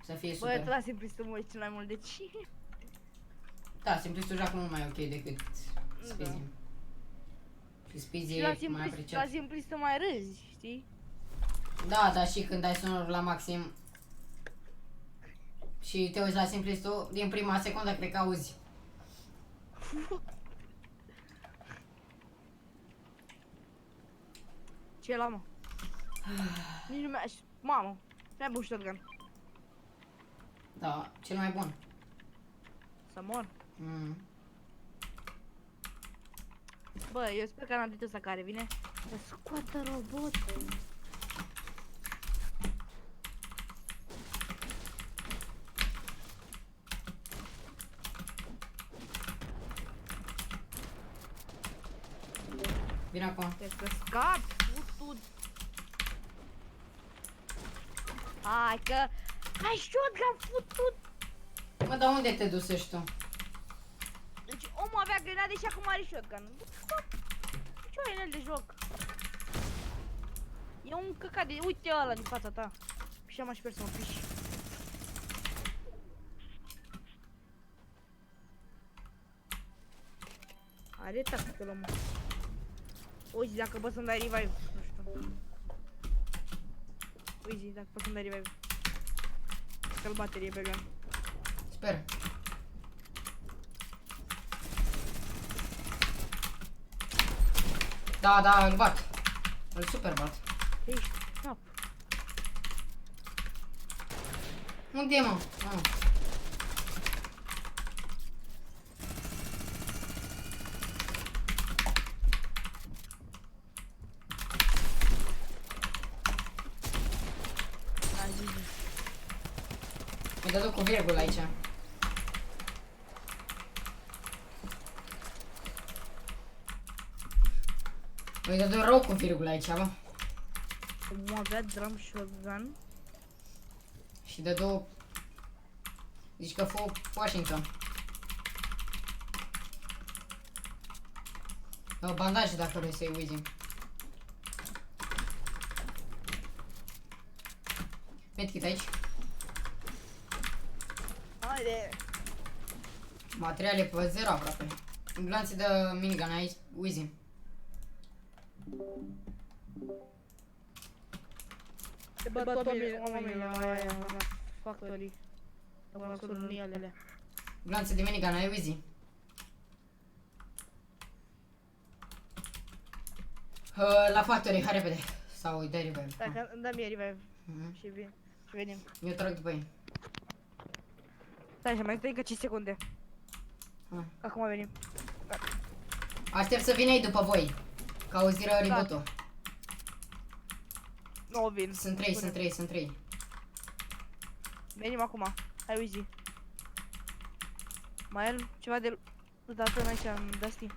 Să fie Bă, super. tu la simplistă mă uiți cel mai mult, deci... Da, simplistul joacă mult mai ok decât Spizzy. Da. Și Spizzy Și e la mai simplistă, apreciat. la simplistă mai râzi, știi? Da, dar și când ai sonorul la maxim și te uiți la simplistul, din prima secundă cred că auzi. Ce e la mă? Nici nu mi-aș... Mamă, mi-a bun shotgun. Da, cel mai bun. Să mor. Mm. Bă, eu sper că n-am ăsta care vine să scoată robotul. Vine acum. Cred că scap, putut. Hai că... Ai shotgun, putut. Mă, dar unde te dusești tu? Deci omul avea grenade și acum are shotgun. Ce e el de joc? E un căcat de... Uite ăla din fața ta. Și am aș să mă piși. Are tactică, mă. Uite, dacă poți să-mi dai revive. Nu știu. Uite, dacă poți să-mi dai revive. Că-l baterie pe gun. Sper. Da, da, îl bat. Îl super bat. Ești cap. Unde e, mă? Ah. Mi-a dat cu virgulă aici. Mi-a dat rău cu virgulă aici, bă. Cum avea drum shotgun. Și de două... Zici că fu Washington. Bandaje dacă vrei să-i uizi. Medkit aici. Haide. Materiale pe 0 aproape. Glanțe de minigun aici, Uzi. Te bat oamenii la aia, la factory. Mă sunt în ele. Glanțe de minigun ai Uzi. La factory, hai repede. Sau îi dai revive. Dacă îmi dă mie revive. Și vin. Și venim. Eu trag după ei. Stai așa, mai stai încă 5 secunde. Acum venim. Aștept să vină ei după voi. Că auziră reboot-ul. Nu vin. Sunt 3. Venim acum. Hai Uzi. Mai el ceva de dată în aici, în Dusty.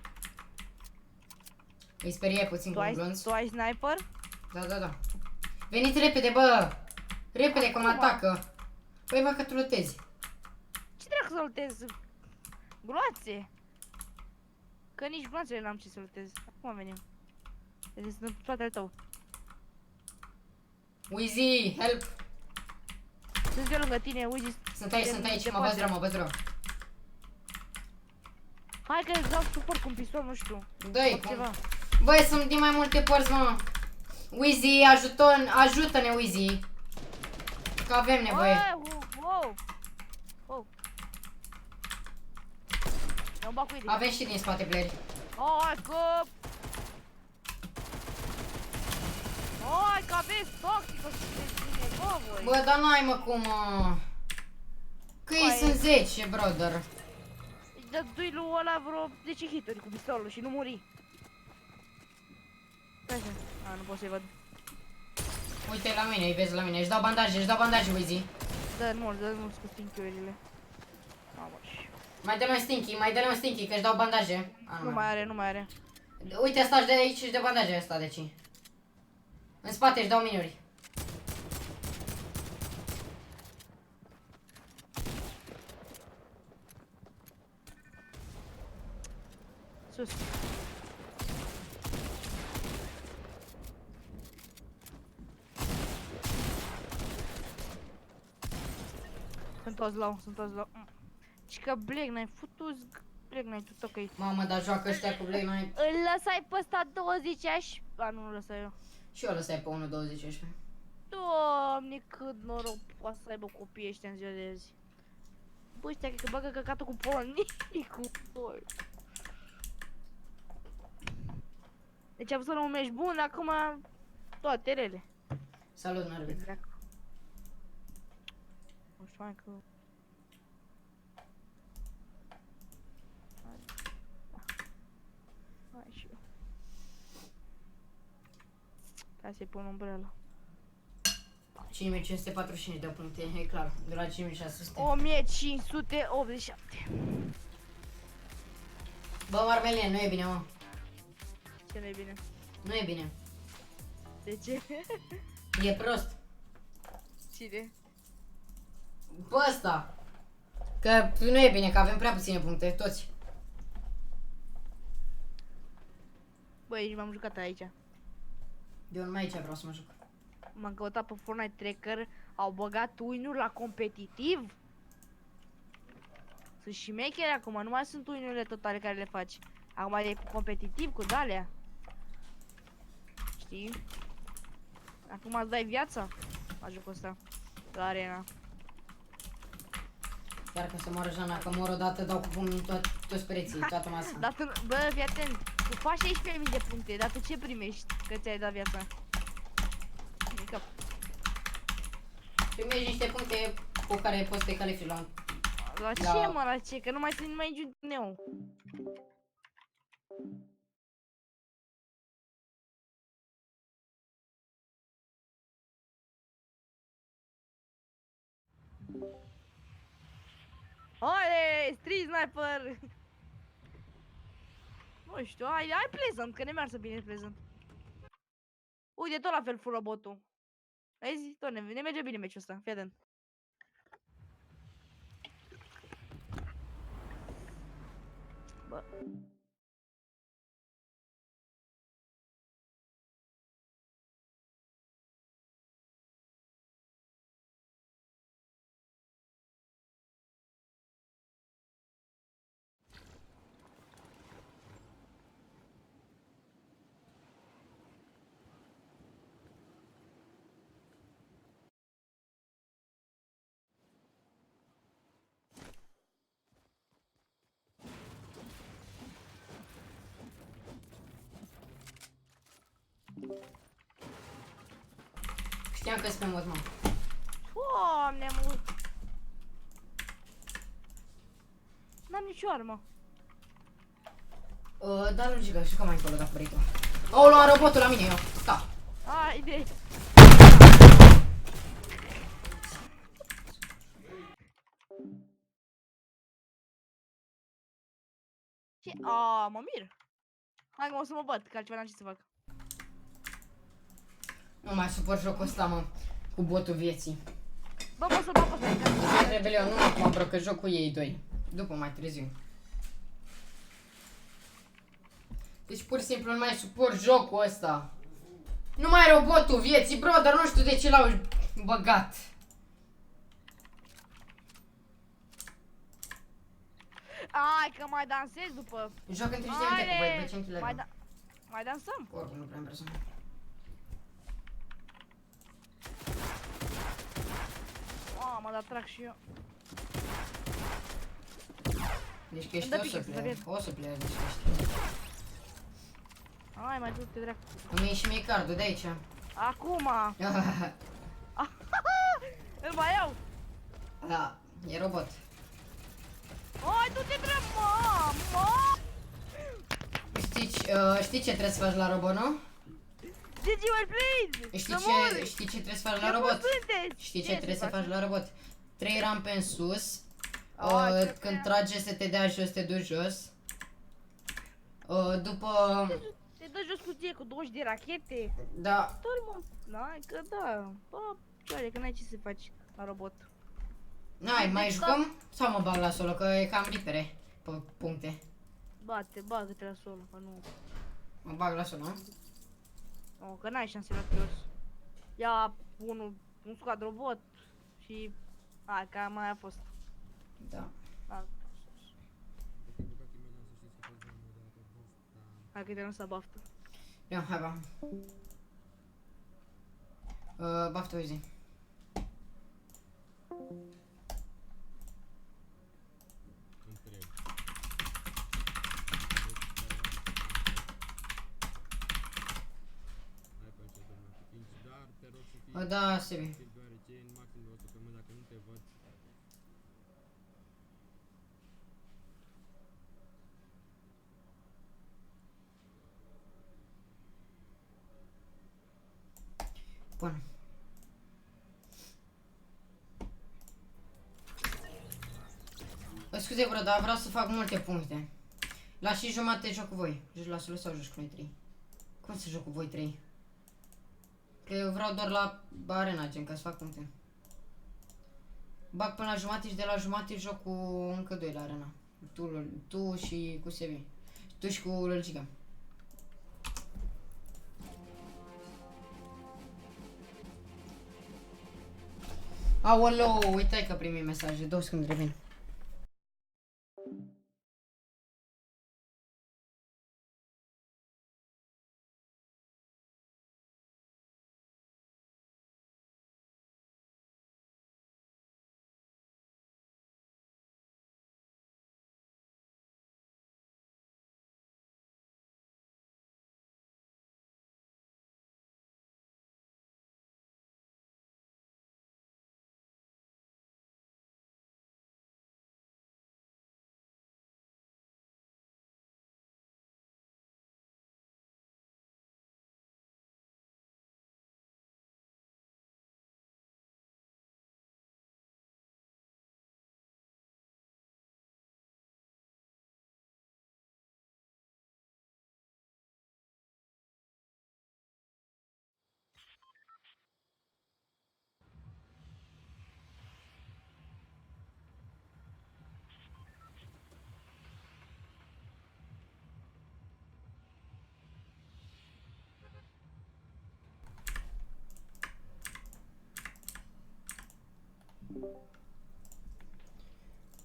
Îi sperie puțin cu un glonț. Tu ai sniper? Da, da, da. Veniți repede, bă! Repede, că mă Acum. atacă. Păi, bă, că tu lutezi. Ce dracu să lutez? Gloațe! Că nici gloanțele n-am ce să lutez. Acum venim. Deci sunt în spatele tău. Wheezy, help! Sunt eu lângă tine, uzi. Sunt aici, mă văz rău, mă văz rău. Hai că îți dau suport cu un pistol, nu știu. Dă-i, Fac ceva. băi, sunt din mai multe părți, mă. Wheezy, ajută-ne, Wheezy. Că avem nevoie. Wow! Wow! Eu bag cu idei. Avem și din spate playeri. Hai că... Hai că aveți toxică sunteți bine, bă, voi. Bă, dar n-ai, mă, cum, mă. Că ei Hai. sunt 10, brother. Îi dădui lui ăla vreo 10 hituri cu pistolul și nu muri. Stai așa. A, nu pot să-i văd. Uite la mine, îi vezi la mine. Își dau bandaje, Wheezy. Dă-mi mult cu stinky-urile. Mamă, și... Mai dă-le un stinky, că își dau bandaje. A, Nu mai are. Uite, ăsta de aici își dă bandaje, ăsta de aici. În spate își dau minuri. Sus. Sunt toți low. Și că Black Knight, futu-ți Black Knight-ul tău că-i... Mamă, dar joacă ăștia cu Black Knight. Îl lăsai pe ăsta 20 aș... A, nu, îl lăsai eu. Și eu lăsai pe 1.20. Doamne, cât noroc poate să aibă copiii ăștia în ziua de azi. Bă, ăștia cred că bagă căcatul cu polonicul. Deci am văzut un meci bun, acum toate rele. Salut, Narvik. Nu știu, hai că... Hai și eu. Hai să-i pun umbrela. 5545 de puncte, e clar. De la 5600. 1587. Bă, Marmelie, nu e bine, mă. Ce nu-i bine? Nu e bine. De ce? E prost. Cine? Bă, ăsta. Că nu e bine, că avem prea puține puncte, toți. Băi, nici m-am jucat aici. Eu numai aici vreau să mă juc. M-am căutat pe Fortnite Tracker, au băgat win-uri la competitiv. Sunt și mecheri acum, nu mai sunt win-urile totale care le faci. Acum e cu competitiv, cu dalea. Știi? Acum îți dai viața la jocul ăsta, la arena. Chiar că să moară Jana, că mor odată, dau cu pumnii toți pereții, toată masa. Dar tu, bă, fii atent, tu faci 16.000 de puncte, dar tu ce primești că ți-ai dat viața? Adică, Primești niște puncte cu care poți să te califici la... la ce, mă, la ce? Că nu mai sunt numai niciun neu. Haide, Street Sniper! Nu știu, hai Pleasant, că ne meargă bine Pleasant. Uite, tot la fel fură botul. Vezi? Tot ne merge bine meciul ăsta, fii atent. Bă. Știam că-s pe mod, mă. Doamne, mult. N-am nicio armă. Dar nu giga, știu că mai încolo dacă vrei tu. Aoleu, am robotul la mine, eu. Sta. Haide. ce? Aaa, mă mir. Hai mă, o să mă bat, că altceva n-am ce să fac. Nu mai suport jocul ăsta, mă. Cu botul vieții. Bă, mă să-l bat pe ăsta. Deci rebelion, nu acum, bro, că joc cu ei doi. După mai târziu. Deci pur și simplu nu mai suport jocul ăsta. Nu mai e robotul vieții, bro, dar nu știu de ce l-au băgat. Ai, că mai dansez după. Joc în 30 de minute cu voi, bă, ce închilere. Mai dansăm? Oricum nu prea îmi presă. M-a dat trac și eu. Deci că ești Îmi dă o să pică să pleci. vezi. O să pleci, deci ești. Hai, mai du-te dracu. Îmi iei și mie cardul de aici. Acum! Îl mai iau! Da, e robot. Hai, du-te dracu, mă! Știi ce trebuie să faci la robot, nu? GG, well played! Știi ce trebuie să faci la robot? Știi ce trebuie să faci la robot? 3 rampe în sus. Când trage să te dea jos, te duci jos. După... Te dă jos cu ție cu 20 de rachete. Da. Dormă. N-ai, că da. Bă, cioare, că n-ai ce să faci la robot. N-ai, mai jucăm? Sau mă bag la solo, că e cam ripere pe puncte. Bagă-te la solo, că nu... Mă bag la solo, nu? Oh, că n-ai șanse la jos. Ia un squad robot și... Hai, că mai a fost. Da. Hai că te lăsa baftă. Ia, hai ba. Baftă o zi. Da, Sebi. Bun. Scuze, bro, dar vreau să fac multe puncte. La și jumate joc cu voi. Joci la solo sau joci cu noi 3? Cum să joc cu voi 3? Că eu vreau doar la arena, gen, ca să fac puncte. Bag până la jumate și de la jumate joc cu încă 2 la arena. Tu și cu Sebi. Tu și cu Lălcica. Aoleu, uite că primi mesaje, 2 secunde, revin.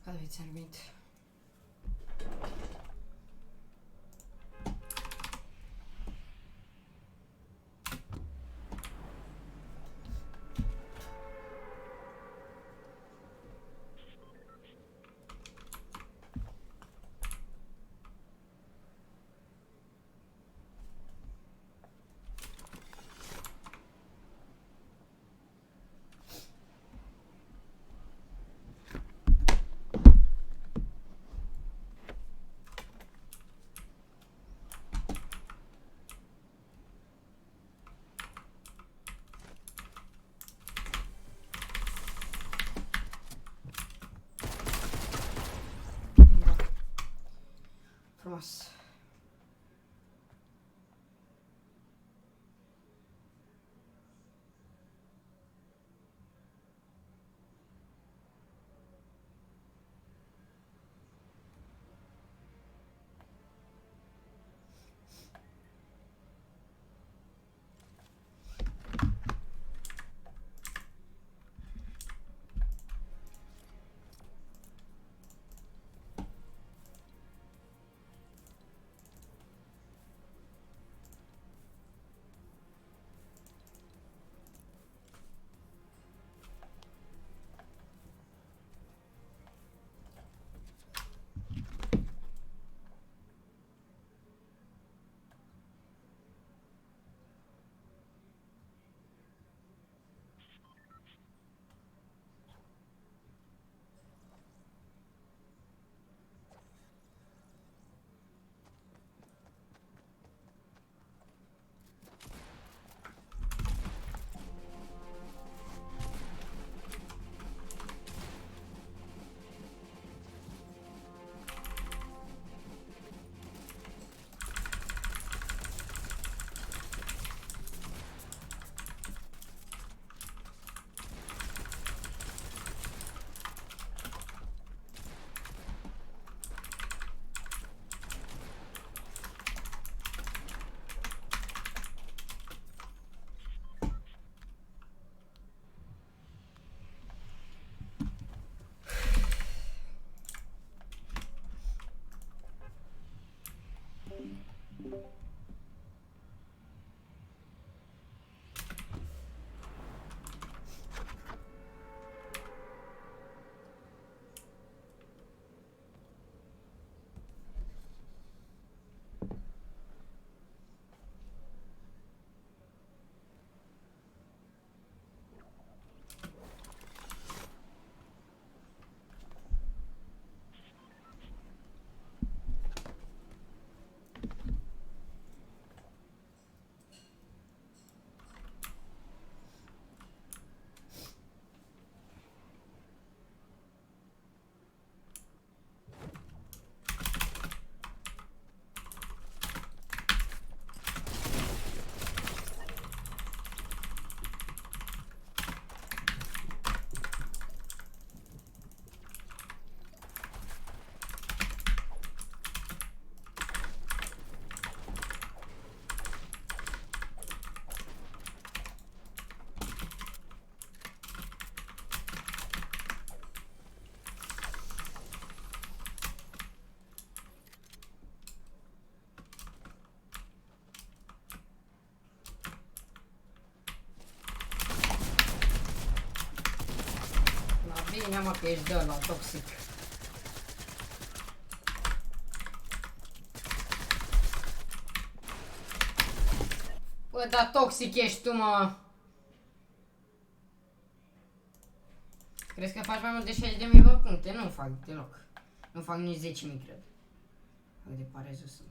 Aveți anumit. Bine, mă, că ești de ăla, toxic. Bă, da, toxic ești tu, mă. Crezi că faci mai mult de 60.000 de puncte? Nu fac deloc. Nu fac nici 10.000, cred. Cât de pareză sunt.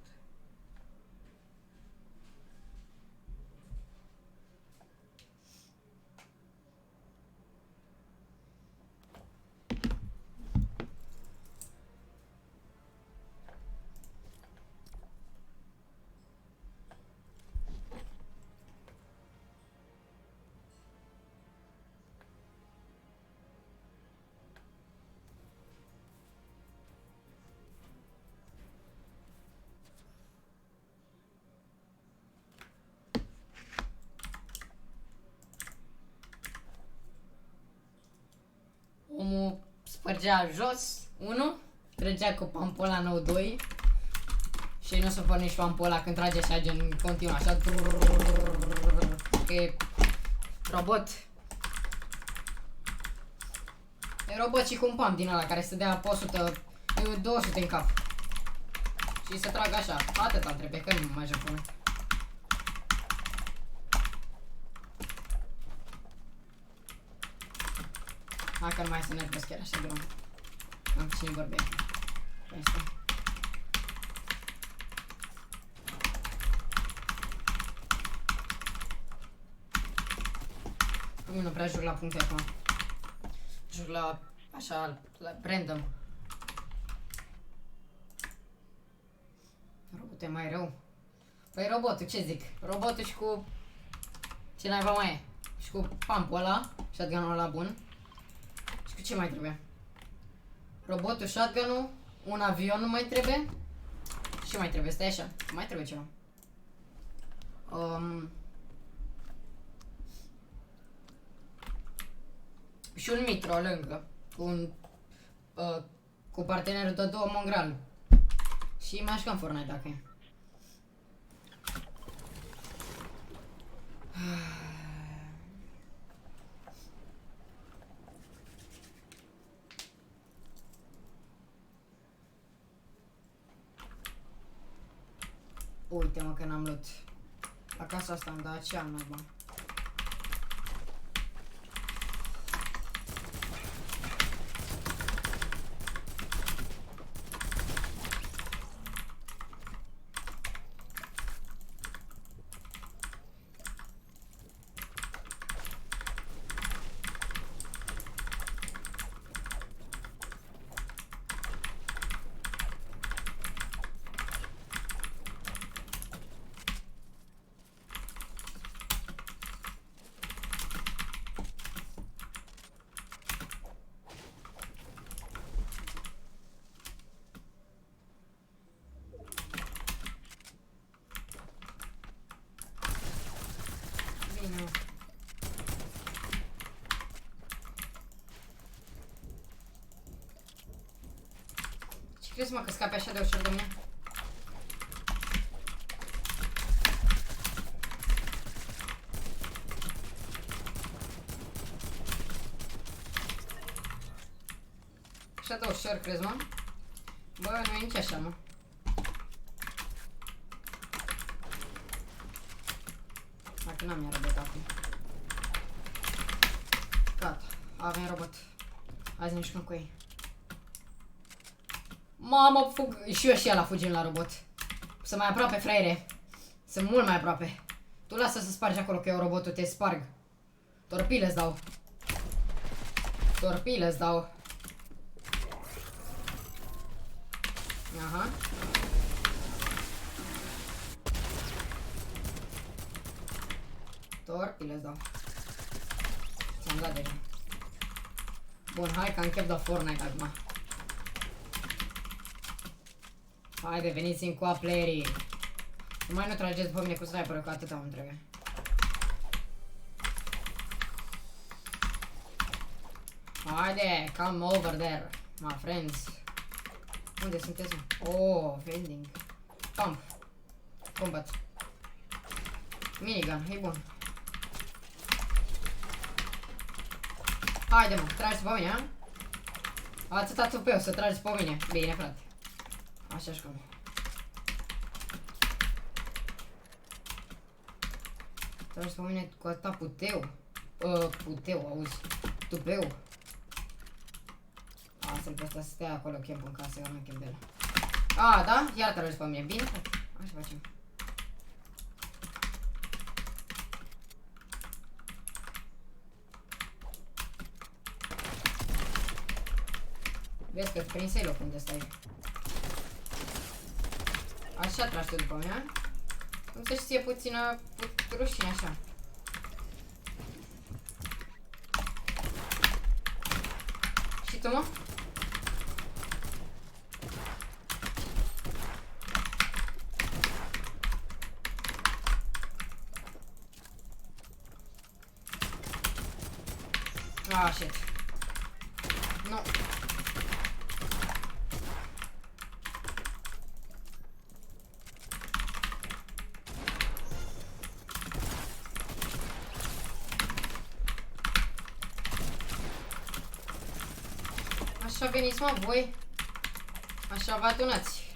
Omul spărgea jos 1, trăgea cu pampola 9-2 și nu se fără nici pampola când trage așa gen continuu așa. E robot. E robot și cu un pump din ăla care să dea 100, 200 în cap. Și să tragă așa. Atâta trebuie, că nu mai japonă. Hai că nu mai să nervos chiar așa greu. Am cu cine vorbea. Asta. Cum nu prea joc la puncte acum. Joc la așa, la random. Robotul e mai rău. Păi robotul, ce zic? Robotul și cu... Ce naiba mai e? Și cu pumpul ăla, shotgun-ul ăla bun. Și cu ce mai trebuie? Robotul, shotgun-ul, un avion nu mai trebuie. Și ce mai trebuie? Stai așa, mai trebuie ceva. Și un mitro lângă. Cu un... cu partenerul de 2 mongrel. Și mai jucăm Fortnite dacă e. Uite mă că n-am luat. La casa asta am dat ce am naiba. Bine. Ce crezi mă că scapi așa de ușor de mine? Așa de ușor crezi mă? Bă, nu e nici așa mă. Dacă n-am iar robot acum. Gata, avem robot. Azi ne jucăm cu ei. Mamă, fug! Și eu și ăla fugim la robot. Sunt mai aproape, fraiere. Sunt mult mai aproape. Tu lasă să spargi acolo că eu robotul te sparg. Torpile îți dau. Torpile îți dau. Aha. Torpile îți dau. Ți-am dat deja. Bun, hai că am chef de Fortnite acum. Haide, veniți-mi cu playerii. Numai nu trageți după mine cu sniper-ul, că atâta îmi trebuie. Haide, come over there, my friends. Unde sunteți? Oh, vending. Pump. Combat. Minigun, e bun. Haide mă, tragi după mine, ha? Atâta tupeu să tragi pe mine. Bine, frate. Așa-și cum. Tragi pe mine cu atâta puteu. Puteu, auzi. Tupeu. Să-l pe ăsta să stea acolo, camp în casă, eu nu camp de el. A, da? Iar tragi pe mine. Bine, frate. Așa facem. Vezi că-ți prinsei locul unde stai. Așa tragi tu după mine. Cum să știe puțină rușine așa. Și tu, mă? Ah, shit. Nu. Așa veniți, mă, voi. Așa vă adunați.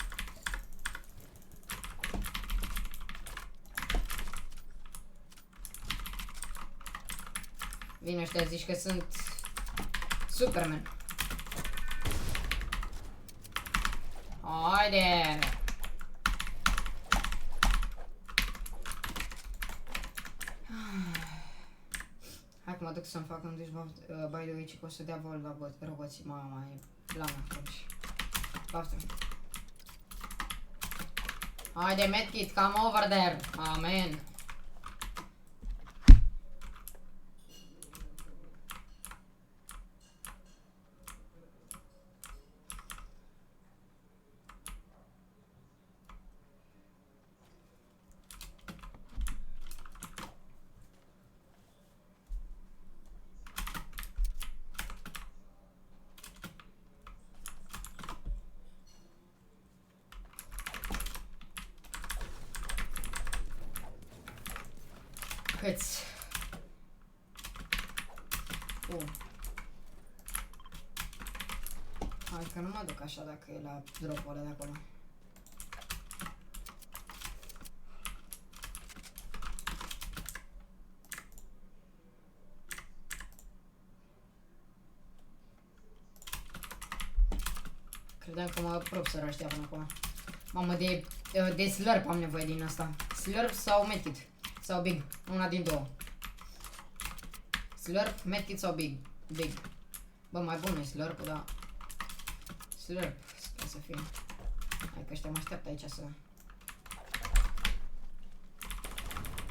Vine ăștia, zici că sunt Superman. Haide! Hai că mă duc să-mi fac un duș, by the way, ce că o să dea vol la roboții. Mama, e blana, totuși. Baftă. Haide, medkit, come over there. Amen. Câți? Hai că nu mă duc așa dacă e la drop-ul ăla de acolo. Credeam că mă aprob să răștea până acum. Mamă, de slurp am nevoie din asta. Slurp sau medkit? Sau big, una din două. Slurp, medkit sau big? Big. Bă, mai bun e slurp, dar... Slurp, sper să fie. Hai că ăștia mă așteaptă aici să...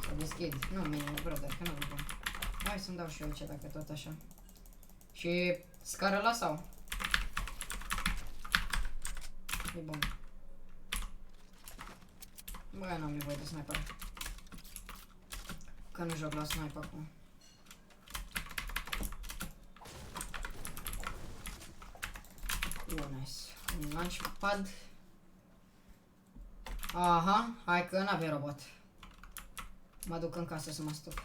Să deschid. Nu, mine, brother, că nu după. Hai să-mi dau și eu aici, dacă tot așa. Și... scară la sau? E bun. Bă, n-am nevoie de sniper. Că nu joc la sniper acum. Nice. Un launchpad. Aha, hai că n-avem robot. Mă duc în casă să mă stup.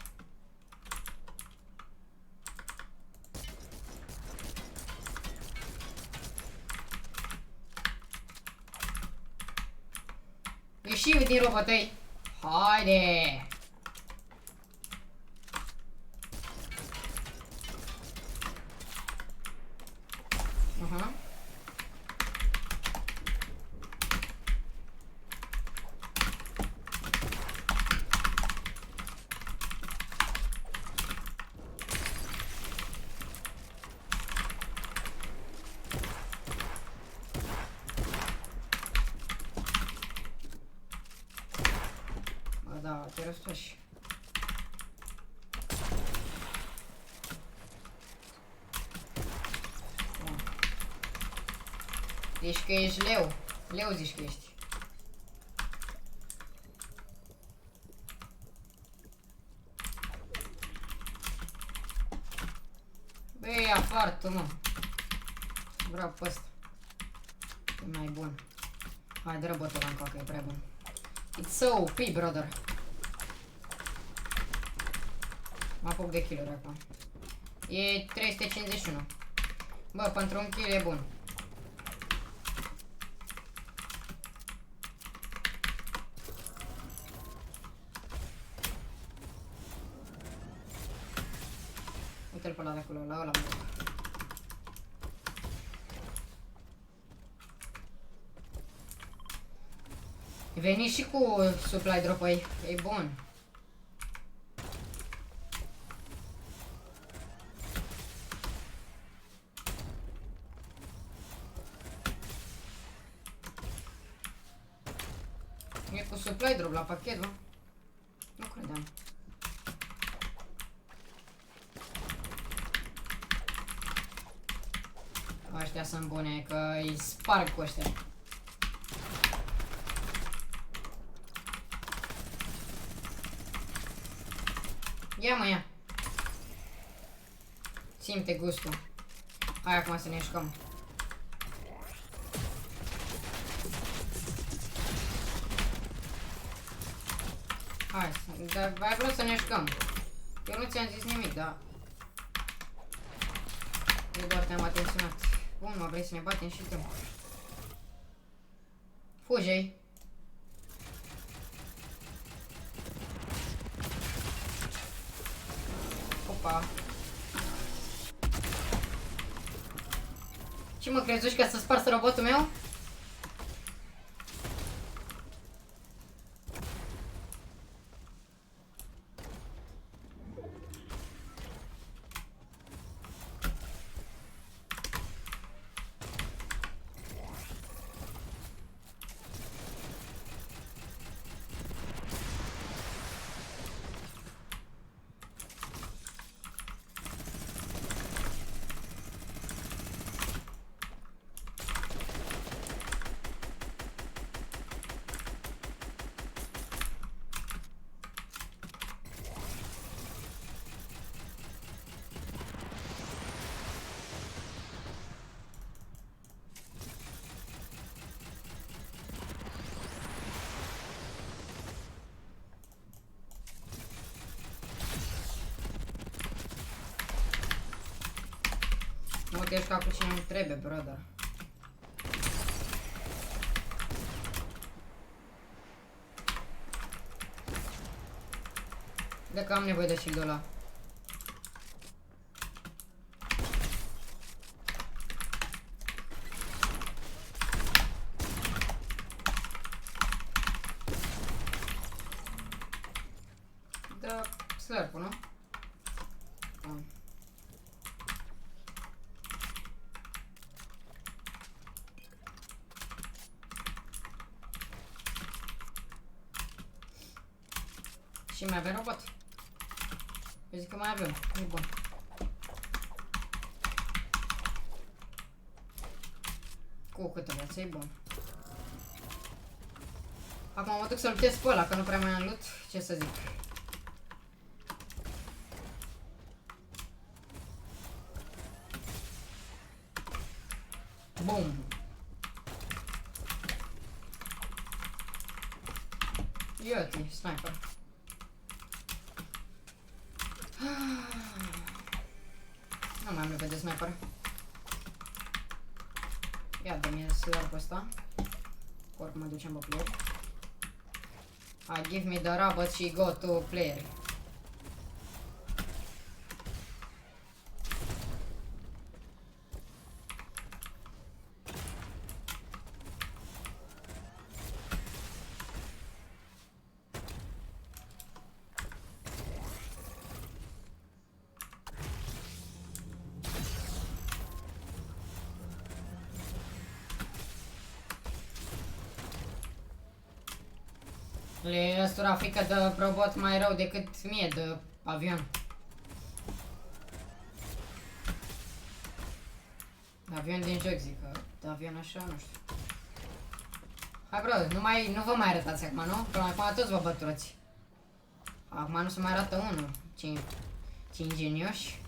Ieși din robotei. Haide! Aha. Bă, da, te răstoși. Zici că ești leu. Leu zici că ești. Bă, ia afară tu, mă. Vreau pe ăsta. E mai bun. Hai, dă robotul ăla încă, că e prea bun. It's so OP, brother. Mă apuc de kill-uri acum. E 351. Bă, pentru un kill e bun. Uite-l pe ăla de acolo, la ăla. Veni și cu supply drop ai, e bun. E cu supply drop la pachet, bă? Nu credeam. Ăștia sunt bune, că îi sparg cu ăștia. Ia mă, ia. Simte gustul. Hai acum să ne jucăm. Hai, dar ai vrut să ne jucăm. Eu nu ți-am zis nimic, dar... Eu doar te-am atenționat. Bun, mă, vrei să ne batem și tu. Fugi-i. Opa. Ce mă crezuși ca să sparți robotul meu? Nu te juca cu cine nu trebuie, brother. Dacă am nevoie de shield-ul ăla. Da, slurp-ul, nu? Bun. Și mai avem robot. Eu zic că mai avem. E bun. Cu câtă viață, e bun. Acum mă duc să luptez pe ăla, că nu prea mai am loot. Ce să zic. Bum. Iuti, sniper. Nu mai am nevoie de sniper. Ia dă-mi slurp ăsta. Oricum mă ducem pe player. I give me the robot și go to player. Le răstura frică de robot mai rău decât mie de avion. Avion din joc zic, că de avion așa, nu știu. Hai bro, nu vă mai arătați acum, nu? Că acum toți vă băturați. Acum nu se mai arată unul. Ce ingenioși.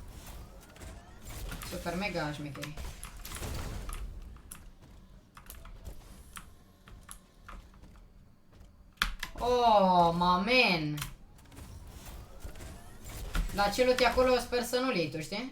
Super mega șmecheri. Oh, mamen! La ce loot e acolo, sper să nu-l iei tu, știi?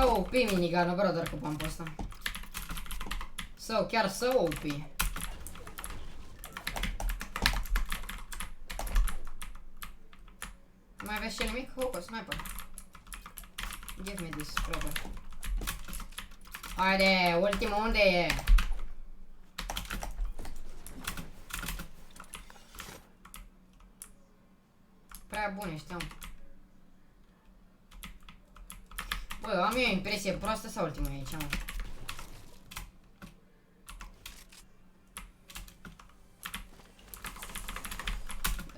So OP minigun, brother, cu pampul ăsta. Chiar so OP. Mai aveți și nimic? Hopa, sniper. Give me this, brother. Haide, ultimul unde e? Prea bune, știam. Bă, am eu o impresie proastă sau ultimul e aici, mă?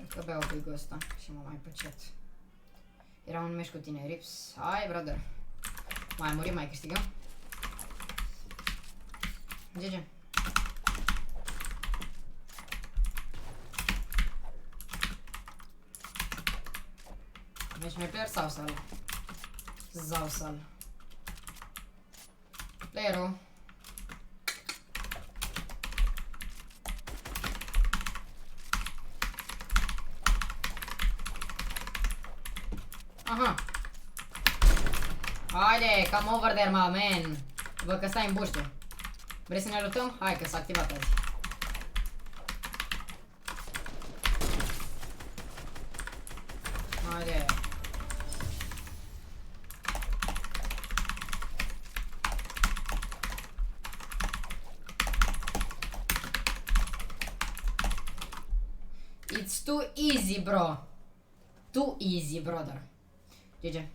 Că beau bigul ăsta și mă mai păcet. Era un meci cu tine, Rips. Hai, brother. Mai murim, mai câștigăm. GG. Matchmaker sau sal? Sau sal. Player-ul. Aha. Haide, come over there, my man. Văd că stai în buște. Vrei să ne luptăm? Hai că s-a activat azi. Haide. It's too easy, bro. Too easy, brother. GG.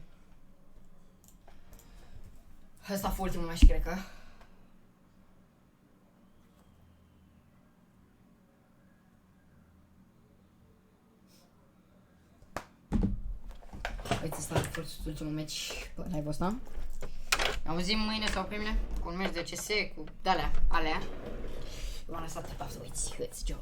Ăsta a fost ultimul meci, cred că. Uite, ăsta a fost ultimul meci pe live-ul ăsta. Ne auzim mâine sau pe mine cu un meci de CS, cu de-alea, alea. Eu am lăsat afterwards, let's go.